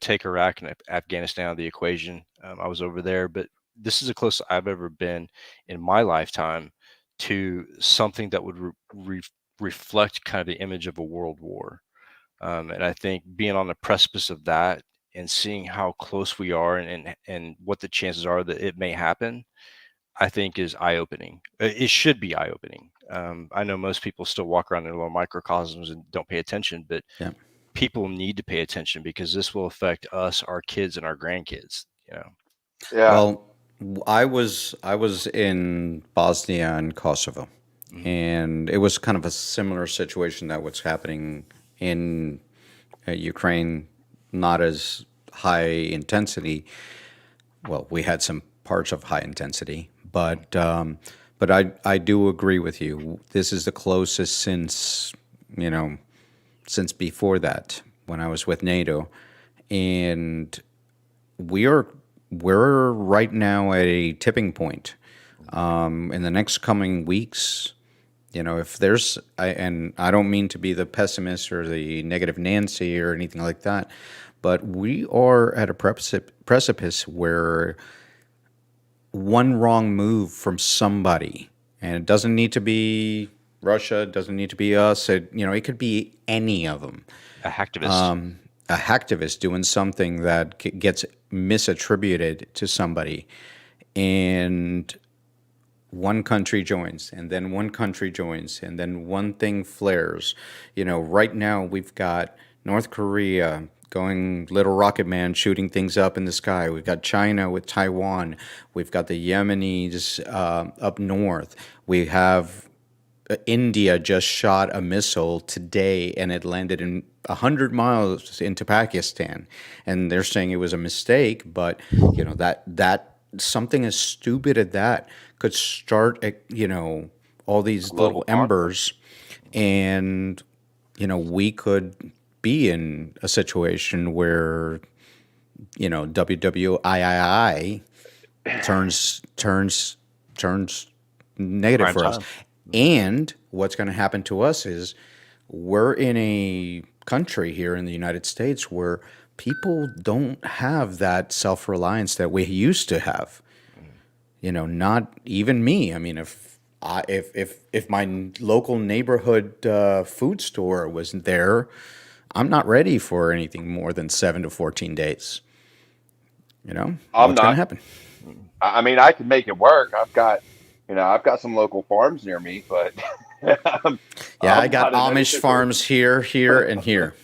Take Iraq and Afghanistan out of the equation. I was over there, but this is the closest I've ever been in my lifetime to something that would reflect kind of the image of a world war. And I think being on the precipice of that and seeing how close we are, and what the chances are that it may happen, I think is eye opening. It should be eye opening. I know most people still walk around in little microcosms and don't pay attention, but Yeah. people need to pay attention because this will affect us, our kids, and our grandkids. Yeah. Well, I was in Bosnia and Kosovo, Mhm. and it was kind of a similar situation that what's happening in Ukraine, not as high intensity. Well, we had some parts of high intensity, but I do agree with you. This is the closest since before that when I was with NATO, and we are we're right now at a tipping point. In the next coming weeks, if there's, and I don't mean to be the pessimist or the negative Nancy or anything like that, but we are at a precipice where one wrong move from somebody, and it doesn't need to be Russia, it doesn't need to be us, it could be any of them. A hacktivist. A hacktivist doing something that gets misattributed to somebody, and one country joins, and then one country joins, and then one thing flares. Right now we've got North Korea going little rocket man shooting things up in the sky. We've got China with Taiwan. We've got the Yemenis up north. We have India just shot a missile today, and it landed in 100 miles into Pakistan, and they're saying it was a mistake. But that something as stupid as that could start all these little embers, and we could be in a situation where WWII turns negative Prime for us. time. And what's going to happen to us is we're in a country here in the United States where people don't have that self-reliance that we used to have. Not even me. I mean, if my local neighborhood food store wasn't there, I'm not ready for anything more than 7 to 14 days. I'm What's going to not. happen? I mean, I can make it work. I've got some local farms near me, but Yeah, I I'm got not in any Amish farms here, and here.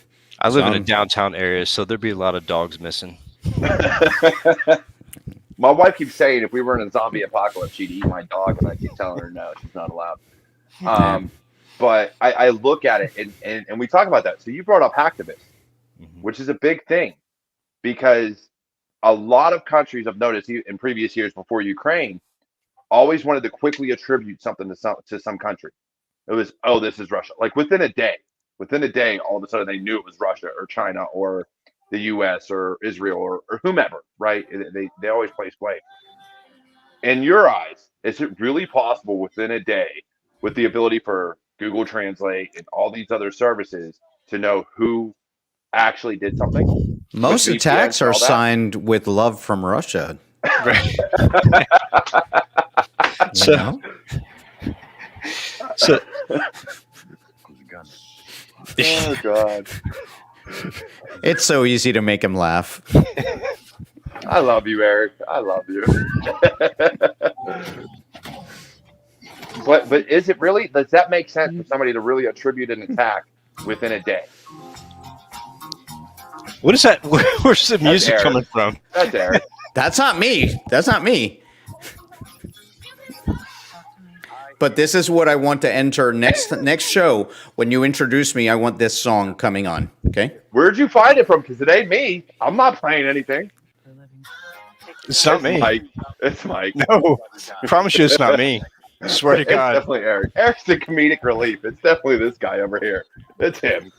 I live in a Some- downtown area, so there'd be a lot of dogs missing. My wife keeps saying if we were in a zombie apocalypse, she'd eat my dog, and I keep telling her no, she's not allowed. But I look at it, and we talk about that. So you brought up hacktivists, Mhm. which is a big thing because a lot of countries I've noticed in previous years before Ukraine always wanted to quickly attribute something to some country. It was, oh, this is Russia. Like within a day, all of a sudden they knew it was Russia or China or the U.S. or Israel or whomever, right? They always place blame. In your eyes, is it really possible within a day, with the ability for Google Translate and all these other services, to know who actually did something with Most VPNs attacks and are all that? signed with love from Russia. Right. You So, know? so Oh God. It's so easy to make him laugh. I love you, Eric. I love you. But is it really? Does that make sense for somebody to really attribute an attack within a day? What is that? Where's the That's music Eric. coming from? That's Eric. That's not me. That's not me. But this is what I want to enter next show. When you introduce me, I want this song coming on. Okay. Where'd you find it from? Because it ain't me. I'm not playing anything. It's not me. Mike. It's Mike. No, I promise you, it's not me. I swear to It's God. definitely Eric. Eric's the comedic relief. It's definitely this guy over here. It's him.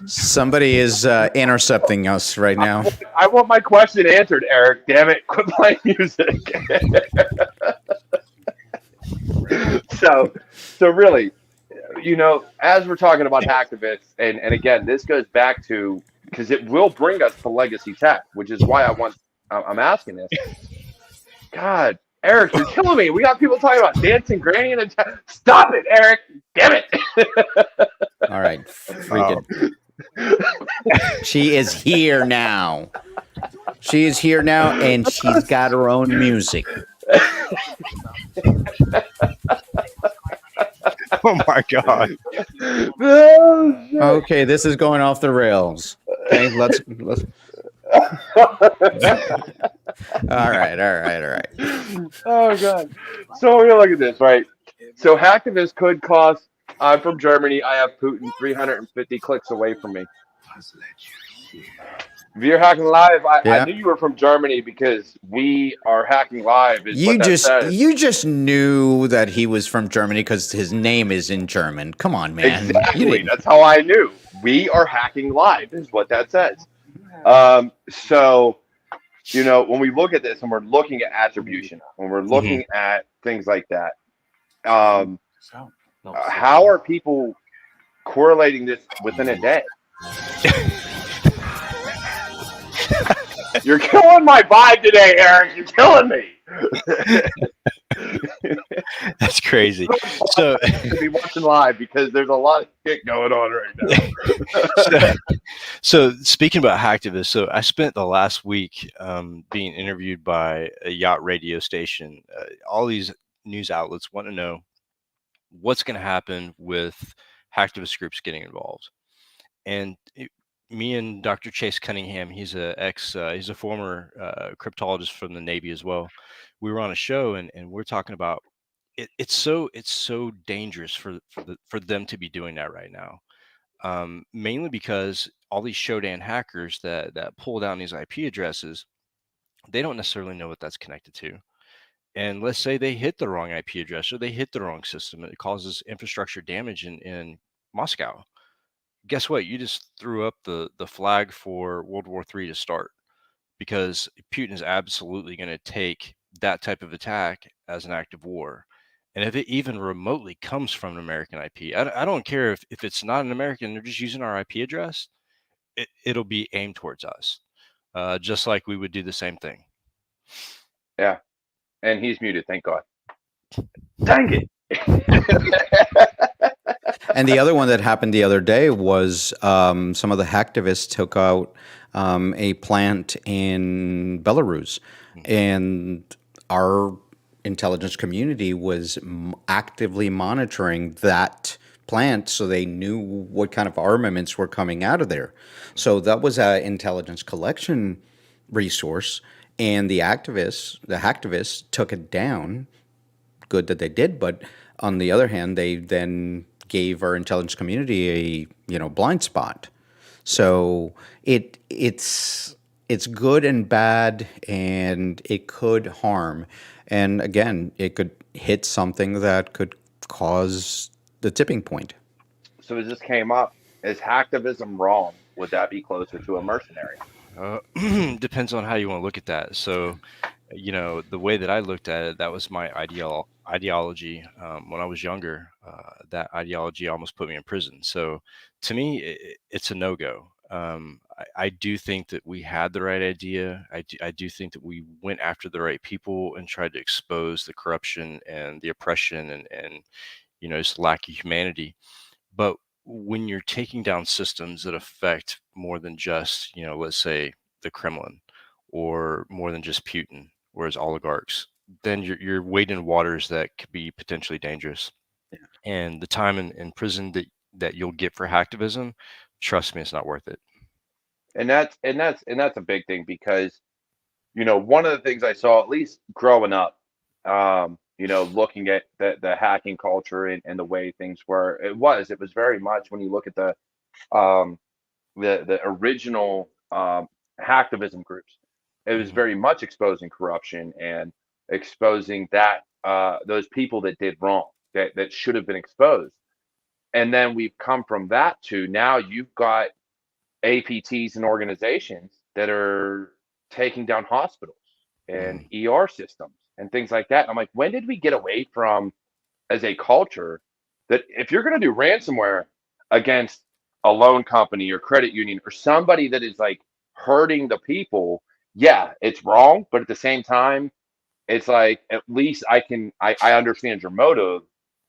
Somebody is intercepting us right now. I want my question answered, Eric. Damn it. Quit playing music. So really, as we're talking about hacktivists, and again, this goes back to, because it will bring us to legacy tech, which is why I'm asking this. God, Eric, you're killing me. We got people talking about dancing granny and stop it, Eric. Damn it. All right. Freaking. She is here now. She is here now, and she's got her own music. Oh my God. Okay, this is going off the rails. Okay, let's all right. Oh God. So we're gonna look at this, right? So hacktivists could cost. I'm from Germany. I have Putin 350 clicks away from me. If you're hacking live, I knew you were from Germany because we are hacking live. You just knew that he was from Germany because his name is in German. Come on, man. Exactly. That's how I knew. We are hacking live is what that says. So, when we look at this and we're looking at attribution, when we're looking at things like that, how are people correlating this within a day? You're killing my vibe today, Eric. You're killing me. That's crazy. So to be watching live because there's a lot of shit going on right now. so speaking about hacktivists, so I spent the last week being interviewed by a yacht radio station. All these news outlets want to know what's going to happen with hacktivist groups getting involved. And me and Dr. Chase Cunningham, he's a former cryptologist from the Navy as well. We were on a show and we're talking about it's so dangerous for them to be doing that right now. Mainly because all these Shodan hackers that pull down these IP addresses, they don't necessarily know what that's connected to. And let's say they hit the wrong IP address or they hit the wrong system. It causes infrastructure damage in Moscow. Guess what? You just threw up the flag for World War III to start, because Putin is absolutely going to take that type of attack as an act of war. And if it even remotely comes from an American IP, I don't care if it's not an American, they're just using our IP address, it'll be aimed towards us, just like we would do the same thing. Yeah. And he's muted, thank God. Dang it. And the other one that happened the other day was some of the hacktivists took out a plant in Belarus, and our intelligence community was actively monitoring that plant, so they knew what kind of armaments were coming out of there. So that was an intelligence collection resource, and the hacktivists took it down. Good that they did, but on the other hand, they then gave our intelligence community a blind spot. So it's good and bad, and it could harm. And again, it could hit something that could cause the tipping point. So as this came up, is hacktivism wrong? Would that be closer to a mercenary? Depends on how you want to look at that. So, the way that I looked at it, that was my ideology. When I was younger, that ideology almost put me in prison. So to me, it's a no-go. I do think that we had the right idea. I do think that we went after the right people and tried to expose the corruption and the oppression and just lack of humanity. But when you're taking down systems that affect more than just, let's say the Kremlin, or more than just Putin, or his oligarchs, then you're wading waters that could be potentially dangerous. And the time in prison that you'll get for hacktivism, trust me, it's not worth it. And that's a big thing because one of the things I saw, at least growing up, looking at the hacking culture and the way things were, it was very much when you look at um, the original hacktivism groups, it was Hmm. very much exposing corruption and exposing that those people that did wrong, that should have been exposed. And then we've come from that to now you've got APTs and organizations that are taking down hospitals and Hmm. ER systems and things like that. And I'm like, when did we get away from, as a culture, that if you're going to do ransomware against a loan company or credit union or somebody that is like hurting the people, yeah, it's wrong. But at the same time, it's like at least I understand your motive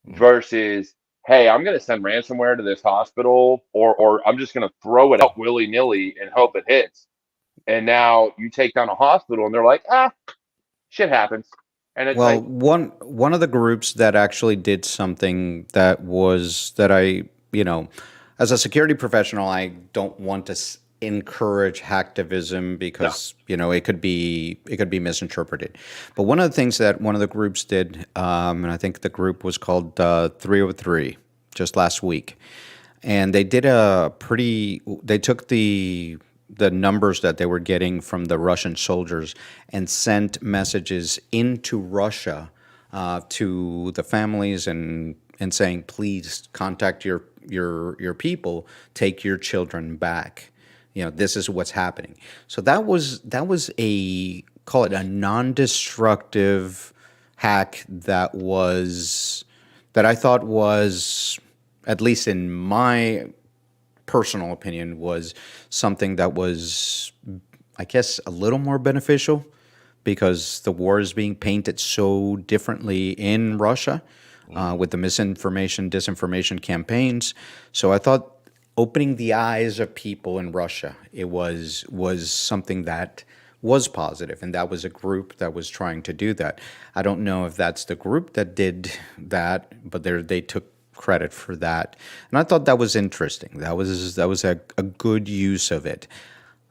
versus, hey, I'm going to send ransomware to this hospital, or I'm just going to throw it out willy nilly and hope it hits. And now you take down a hospital and they're like, shit happens. And it's Well, like, one of the groups that actually did something that I, you know, as a security professional, I don't want to encourage hacktivism no. because it could be misinterpreted. But one of the things that one of the groups did, and I think the group was called 303, just last week, and they did a pretty. They took the numbers that they were getting from the Russian soldiers and sent messages into Russia to the families and saying, please contact your people, take your children back. This is what's happening. So that was a, call it a non-destructive hack that I thought was, at least in my personal opinion, was something that was, I guess, a little more beneficial because the war is being painted so differently in Russia Hmm. with the misinformation, disinformation campaigns. So I thought opening the eyes of people in Russia, it was something that was positive, and that was a group that was trying to do that. I don't know if that's the group that did that, but they took credit for that, and I thought that was interesting. That was a good use of it.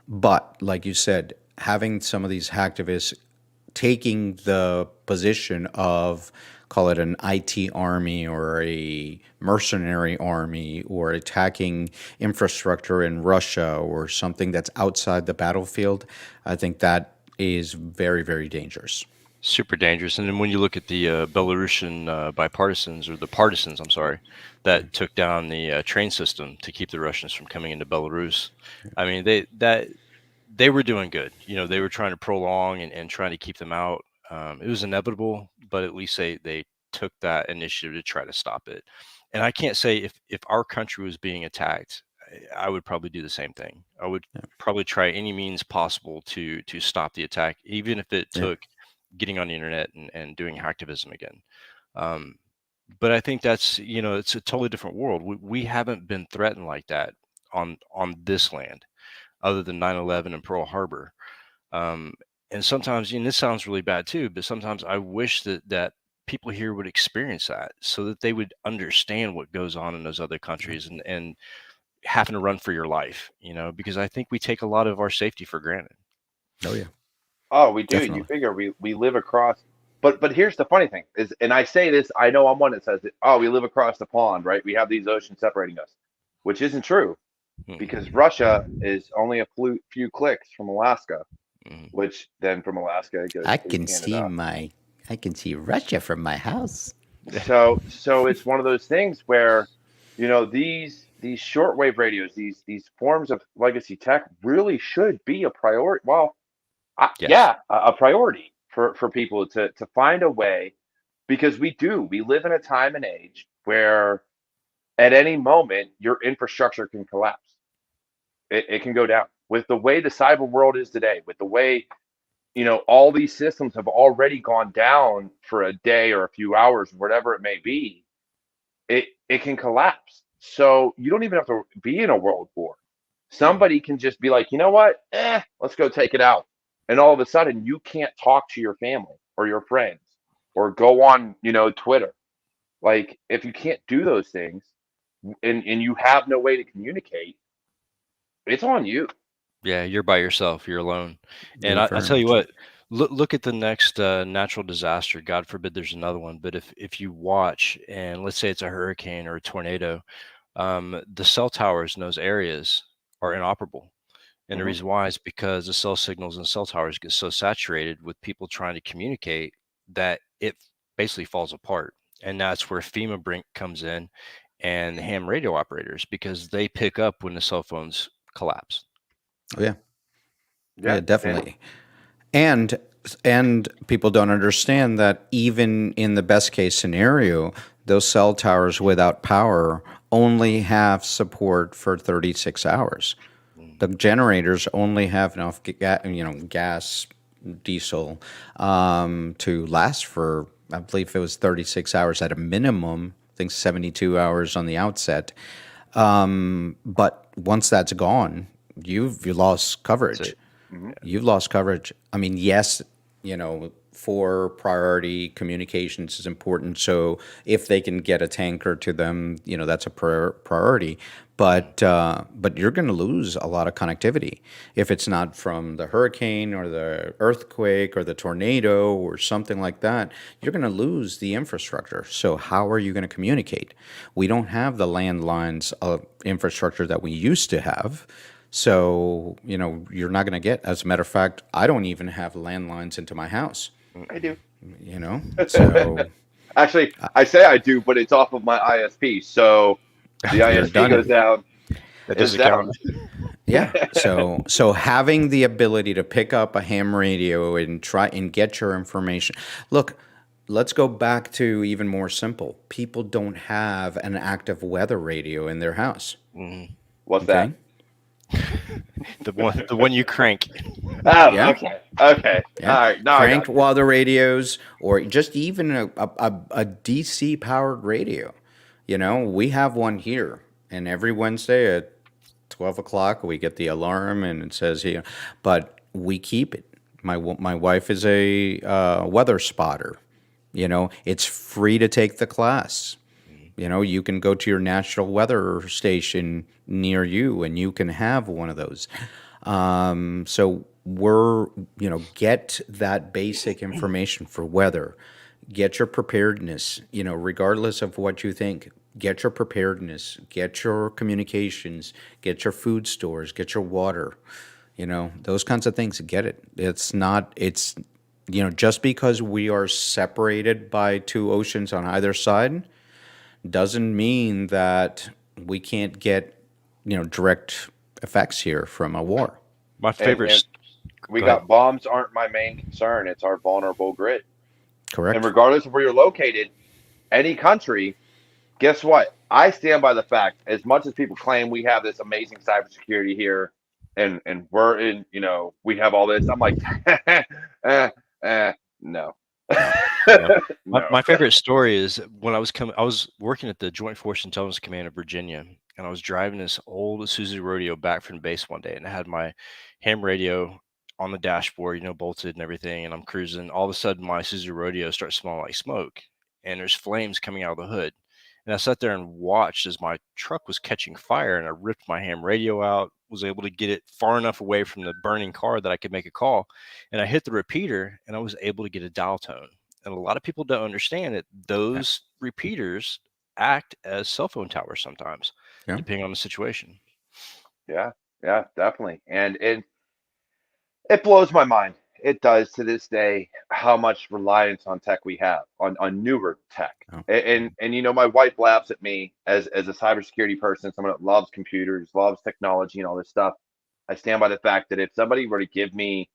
But like you said, having some of these hacktivists taking the position of, call it an IT army or a mercenary army, or attacking infrastructure in Russia or something that's outside the battlefield, I think that is very, very dangerous. Super dangerous. And then when you look at the Belarusian bipartisans, or the partisans, I'm sorry, that took down the train system to keep the Russians from coming into Belarus. I mean, they were doing good. They were trying to prolong and trying to keep them out. It was inevitable, but at least they took that initiative to try to stop it. And I can't say, if our country was being attacked, I would probably do the same thing. I would probably try any means possible to stop the attack, even if it Yeah. took getting on the internet and doing hacktivism again. Um, but I think that's, it's a totally different world. We haven't been threatened like that on this land, other than 9/11 and Pearl Harbor. Um, and sometimes, this sounds really bad too, but sometimes I wish that people here would experience that, so that they would understand what goes on in those other countries, and having to run for your life, because I think we take a lot of our safety for granted. Oh yeah, Oh, we do. You definitely. figure we live across, but here's the funny thing is, and I say this, I know I'm one that says it, oh, we live across the pond, right? We have these oceans separating us, which isn't true because Hmm. Russia is only a few clicks from Alaska, Hmm. which then from Alaska goes I to can see Canada. my I can see Russia from my house. So it's one of those things where, these shortwave radios, these forms of legacy tech really should be a priority. Well, Yes. yeah, a priority for people to find a way, because we live in a time and age where at any moment your infrastructure can collapse. It can go down with the way the cyber world is today, with the way all these systems have already gone down for a day or a few hours, whatever it may be. It can collapse. So you don't even have to be in a world war. Somebody can just be like, you know what? Let's go take it out. And all of a sudden, you can't talk to your family or your friends or go on, Twitter. Like, if you can't do those things and you have no way to communicate, it's on you. Yeah, you're by yourself. You're alone. And Yeah, I very tell you much. what, look at the next natural disaster. God forbid there's another one. But if you watch, and let's say it's a hurricane or a tornado, the cell towers in those areas are inoperable. And the Hmm. reason why is because the cell signals and cell towers get so saturated with people trying to communicate that it basically falls apart. And that's where FEMA comes in, and the ham radio operators, because they pick up when the cell phones collapse. Oh, yeah. Yeah. Yeah, definitely. And people don't understand that even in the best case scenario, those cell towers without power only have support for 36 hours. Mm. The generators only have enough gas, diesel, to last for, I believe it was 36 hours at a minimum. I think 72 hours on the outset. But once that's gone, you lost That's coverage. it. Hmm. You've lost coverage. I mean, yes, for priority communications is important. So if they can get a tanker to them, that's a priority. Mm. But you're going to lose a lot of connectivity if it's not from the hurricane or the earthquake or the tornado or something like that. You're going to lose the infrastructure. So how are you going to communicate? We don't have the landlines of infrastructure that we used to have. So, you're not going to get, as a matter of fact, I don't even have landlines into my house, I Mm-mm. do. So Actually, I say I do, but it's off of my ISP. So the you're ISP goes done. down, That it's doesn't count. down. Yeah. So having the ability to pick up a ham radio and try and get your information. Look, let's go back to even more simple. People don't have an active weather radio in their house. Mhm. What's that? Okay. The one you crank. Oh, Yeah. okay. Okay. Yeah, All right. Now I cranked got you. weather radios, or just even a DC powered radio. We have one here, and every Wednesday at 12 o'clock we get the alarm, and it says here, but we keep it. My wife is a weather spotter. It's free to take the class. Mhm. You can go to your national weather station near you and you can have one of those. So get that basic information for weather. Get your preparedness, regardless of what you think. Get your preparedness, get your communications, get your food stores, get your water, those kinds of things. Get it. Just because we are separated by two oceans on either side doesn't mean that we can't get, direct effects here from a war. My And favorite. we Go ahead. got bombs aren't my main concern. It's our vulnerable grid. And Correct? regardless of where you're located, any country, guess what? I stand by the fact, as much as people claim we have this amazing cybersecurity here and we're in, we have all this, I'm like, eh, no. No. Yeah. My, No. my favorite story is when I was working at the Joint Force Intelligence Command of Virginia, and I was driving this old Isuzu rodeo back from base one day, and I had my ham radio on the dashboard, bolted and everything, and I'm cruising. All of a sudden, my Isuzu rodeo starts smelling like smoke, and there's flames coming out of the hood. And I sat there and watched as my truck was catching fire, and I ripped my ham radio out, was able to get it far enough away from the burning car that I could make a call, and I hit the repeater, and I was able to get a dial tone. And a lot of people don't understand that Yeah. those repeaters act as cell phone towers sometimes, Yeah. depending on the situation. Yeah, yeah, definitely. And it blows my mind. It does to this day how much reliance on tech we have on newer tech. Oh. And my wife laughs at me as a cybersecurity person, someone that loves computers, loves technology and all this stuff. I stand by the fact that if somebody were to give me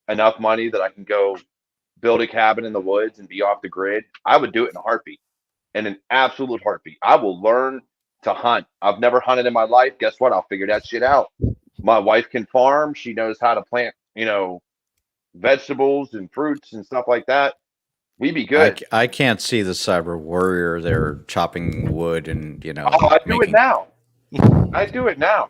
enough money that I can go build a cabin in the woods and be off the grid, I would do it in a heartbeat. In an absolute heartbeat. I will learn to hunt. I've never hunted in my life. Guess what? I'll figure that shit out. My wife can farm. She knows how to plant, vegetables and fruits and stuff like that. we'd be good. I can't see the cyber warrior there chopping wood and Oh, I do it making. now. I do it now.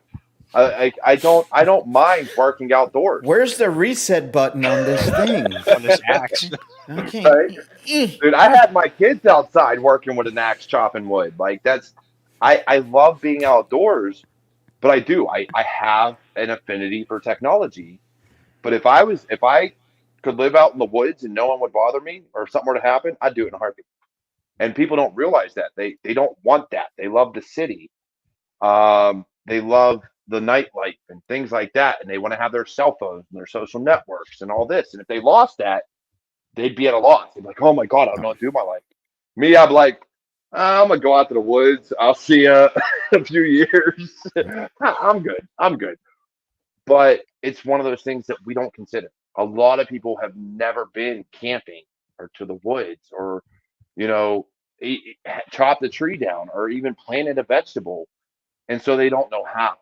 I don't mind working outdoors. Where's the reset button on this thing? On this axe. Okay. Right? Dude, I had my kids outside working with an axe chopping wood. Like that's I love being outdoors, but I do. I have an affinity for technology. But if I could live out in the woods and no one would bother me or if something were to happen, I'd do it in a heartbeat. And people don't realize that. They don't want that. They love the city. They love the nightlife and things like that, and they want to have their cell phones and their social networks and all this. And if they lost that, they'd be at a loss. They'd be like, "Oh my god, I don't know what to do with my life." Me, I'm like, I'm gonna go out to the woods. I'll see you in a few years. I'm good. I'm good. But it's one of those things that we don't consider. A lot of people have never been camping or to the woods or, you know, chopped a tree down or even planted a vegetable, and so they don't know how.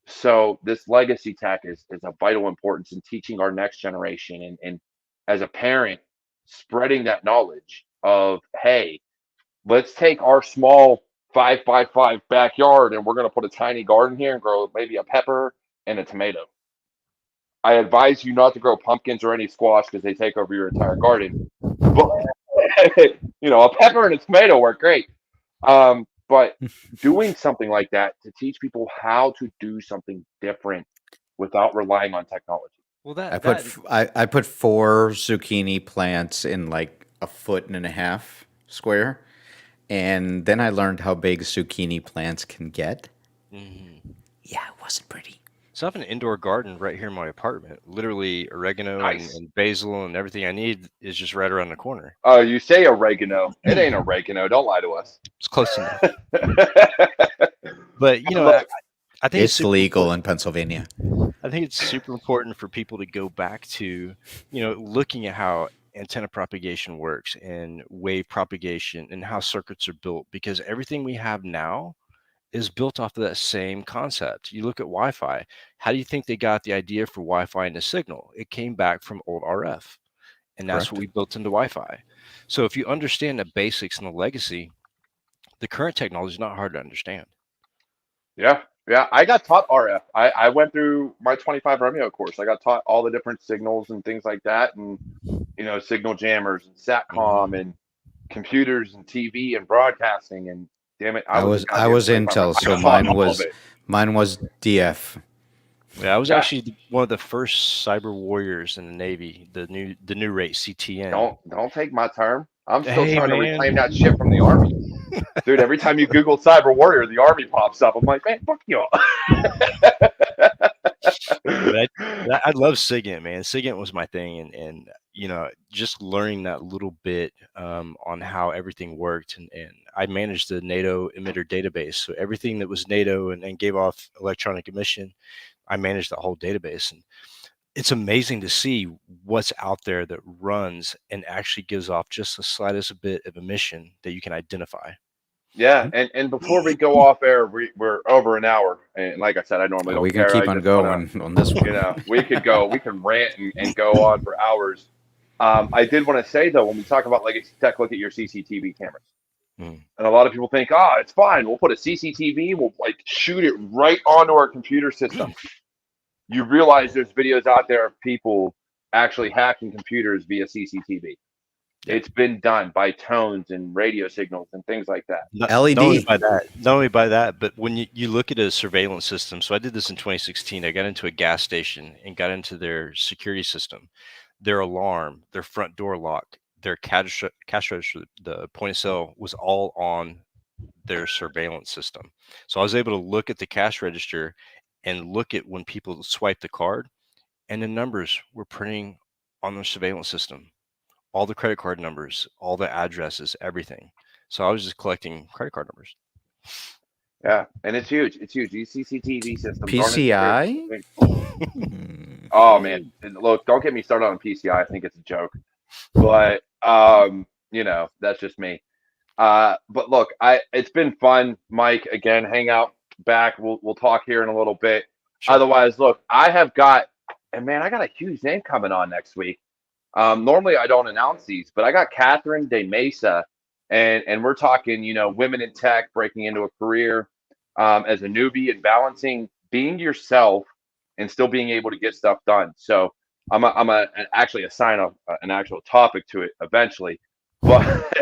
So this legacy tech is of vital importance in teaching our next generation and as a parent, spreading that knowledge of, hey, let's take our small 5 by 5 backyard and we're gonna put a tiny garden here and grow maybe a pepper and a tomato. I advise you not to grow pumpkins or any squash because they take over your entire garden. But a pepper and a tomato work great. But doing something like that to teach people how to do something different without relying on technology. Well, I put 4 zucchini plants in like a foot and a half square, and then I learned how big zucchini plants can get. Yeah, it wasn't pretty. So I have an indoor garden right here in my apartment. Literally oregano Nice. and basil and everything I need is just right around the corner. Oh, you say oregano. It ain't oregano. Don't lie to us. It's close enough. But I think It's legal in Pennsylvania. I think it's super important for people to go back to, looking at how antenna propagation works and wave propagation and how circuits are built, because everything we have now is built off of that same concept. You look at Wi-Fi. How do you think they got the idea for Wi-Fi and the signal? It came back from old RF, and that's what we built into Wi-Fi. So if you understand the basics and the legacy, the current technology is not hard to understand. Yeah. Yeah. I got taught RF. I went through my 25 Romeo course. I got taught all the different signals and things like that. And, signal jammers and SATCOM and computers and TV and broadcasting. And damn it, I was Intel, so mine was DF. Yeah, I was actually one of the first cyber warriors in the Navy, the new rate CTN. Don't take my term. I'm still trying to reclaim that shit from the Army. Dude, every time you Google Cyber Warrior, the Army pops up. I'm like, man, fuck you all. I love SIGINT, man. SIGINT was my thing, and just learning that little bit on how everything worked, and I managed the NATO emitter database, so everything that was NATO and gave off electronic emission, I managed the whole database. And it's amazing to see what's out there that runs and actually gives off just the slightest bit of emission that you can identify. Yeah, and before we go off air, we're over an hour, and like I said, I normally don't we care. can keep on going on this one. We can rant and go on for hours. I did want to say though, when we talk about legacy tech, look at your CCTV cameras. And a lot of people think, it's fine. We'll put a CCTV, we'll shoot it right onto our computer system. You realize there's videos out there of people actually hacking computers via CCTV. It's been done by tones and radio signals and things like that. LED. Not only by that, but when you look at a surveillance system. So I did this in 2016. I got into a gas station and got into their security system, their alarm, their front door lock, their cash register, the point of sale was all on their surveillance system. So I was able to look at the cash register and look at when people swipe the card, and the numbers were printing on the surveillance system. All the credit card numbers, all the addresses, everything. So I was just collecting credit card numbers. Yeah, and it's huge. It's huge. These CCTV systems. PCI? Oh man, look! Don't get me started on PCI. I think it's a joke, but that's just me. But look, it's been fun, Mike. Again, hang out back. We'll talk here in a little bit. Sure. Otherwise, look, I got a huge name coming on next week. Normally I don't announce these, but I got Catherine De Mesa, and we're talking, women in tech breaking into a career as a newbie and balancing being yourself and still being able to get stuff done. So I'm actually assign an actual topic to it eventually, but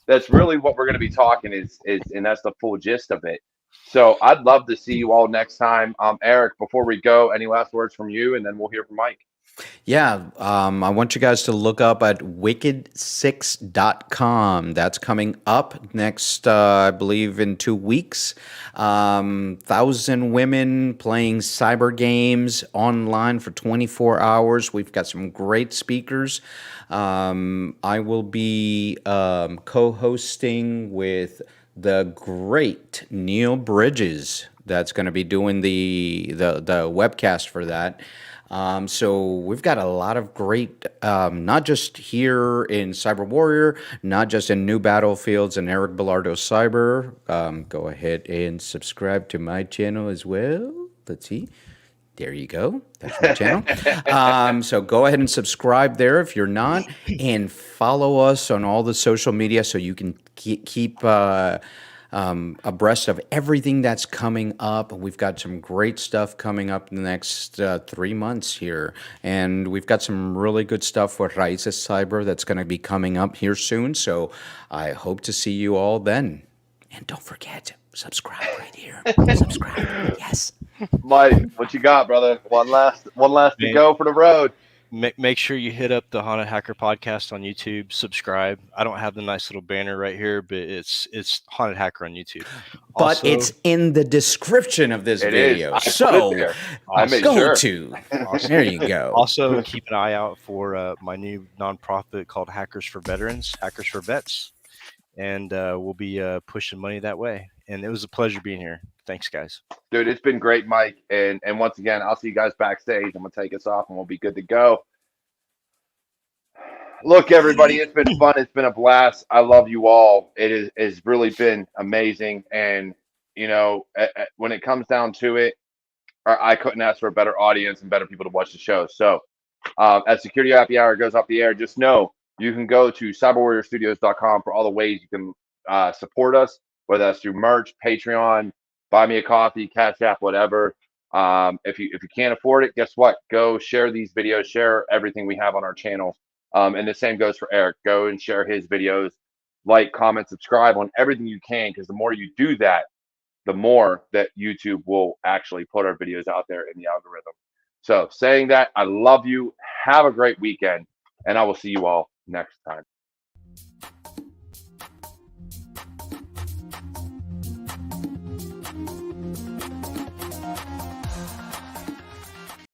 that's really what we're going to be talking and that's the full gist of it. So I'd love to see you all next time. Eric, before we go, any last words from you, and then we'll hear from Mike. Yeah, I want you guys to look up at wicked6.com. That's coming up next, I believe, in 2 weeks. 1,000 women playing cyber games online for 24 hours. We've got some great speakers. I will be co-hosting with the great Neil Bridges. That's going to be doing the webcast for that. So we've got a lot of great, not just here in Cyber Warrior, not just in New Battlefields and Eric Bellardo Cyber. Go ahead and subscribe to my channel as well. Let's see. There you go. That's my channel. So go ahead and subscribe there if you're not, and follow us on all the social media so you can keep abreast of everything that's coming up. We've got some great stuff coming up in the next 3 months here. And we've got some really good stuff for Raíces Cyber that's going to be coming up here soon. So I hope to see you all then. And don't forget, subscribe right here. Subscribe. Yes. Mike, what you got, brother? One last to go for the road. Make sure you hit up the Haunted Hacker podcast on YouTube. Subscribe. I don't have the nice little banner right here, but it's Haunted Hacker on YouTube. But also, it's in the description of this video. So go to. Awesome. There you go. Also, keep an eye out for my new nonprofit called Hackers for Veterans, Hackers for Vets, and we'll be pushing money that way. And it was a pleasure being here. Thanks, guys. Dude, it's been great, Mike. And once again, I'll see you guys backstage. I'm going to take us off and we'll be good to go. Look, everybody, it's been fun. It's been a blast. I love you all. It's really been amazing. And, when it comes down to it, I couldn't ask for a better audience and better people to watch the show. So as Security Happy Hour goes off the air, just know you can go to CyberWarriorStudios.com for all the ways you can support us, whether that's through merch, Patreon, buy me a coffee, CashApp, whatever. If you can't afford it, guess what? Go share these videos, share everything we have on our channel. And the same goes for Eric. Go and share his videos, like, comment, subscribe on everything you can, because the more you do that, the more that YouTube will actually put our videos out there in the algorithm. So saying that, I love you. Have a great weekend, and I will see you all next time.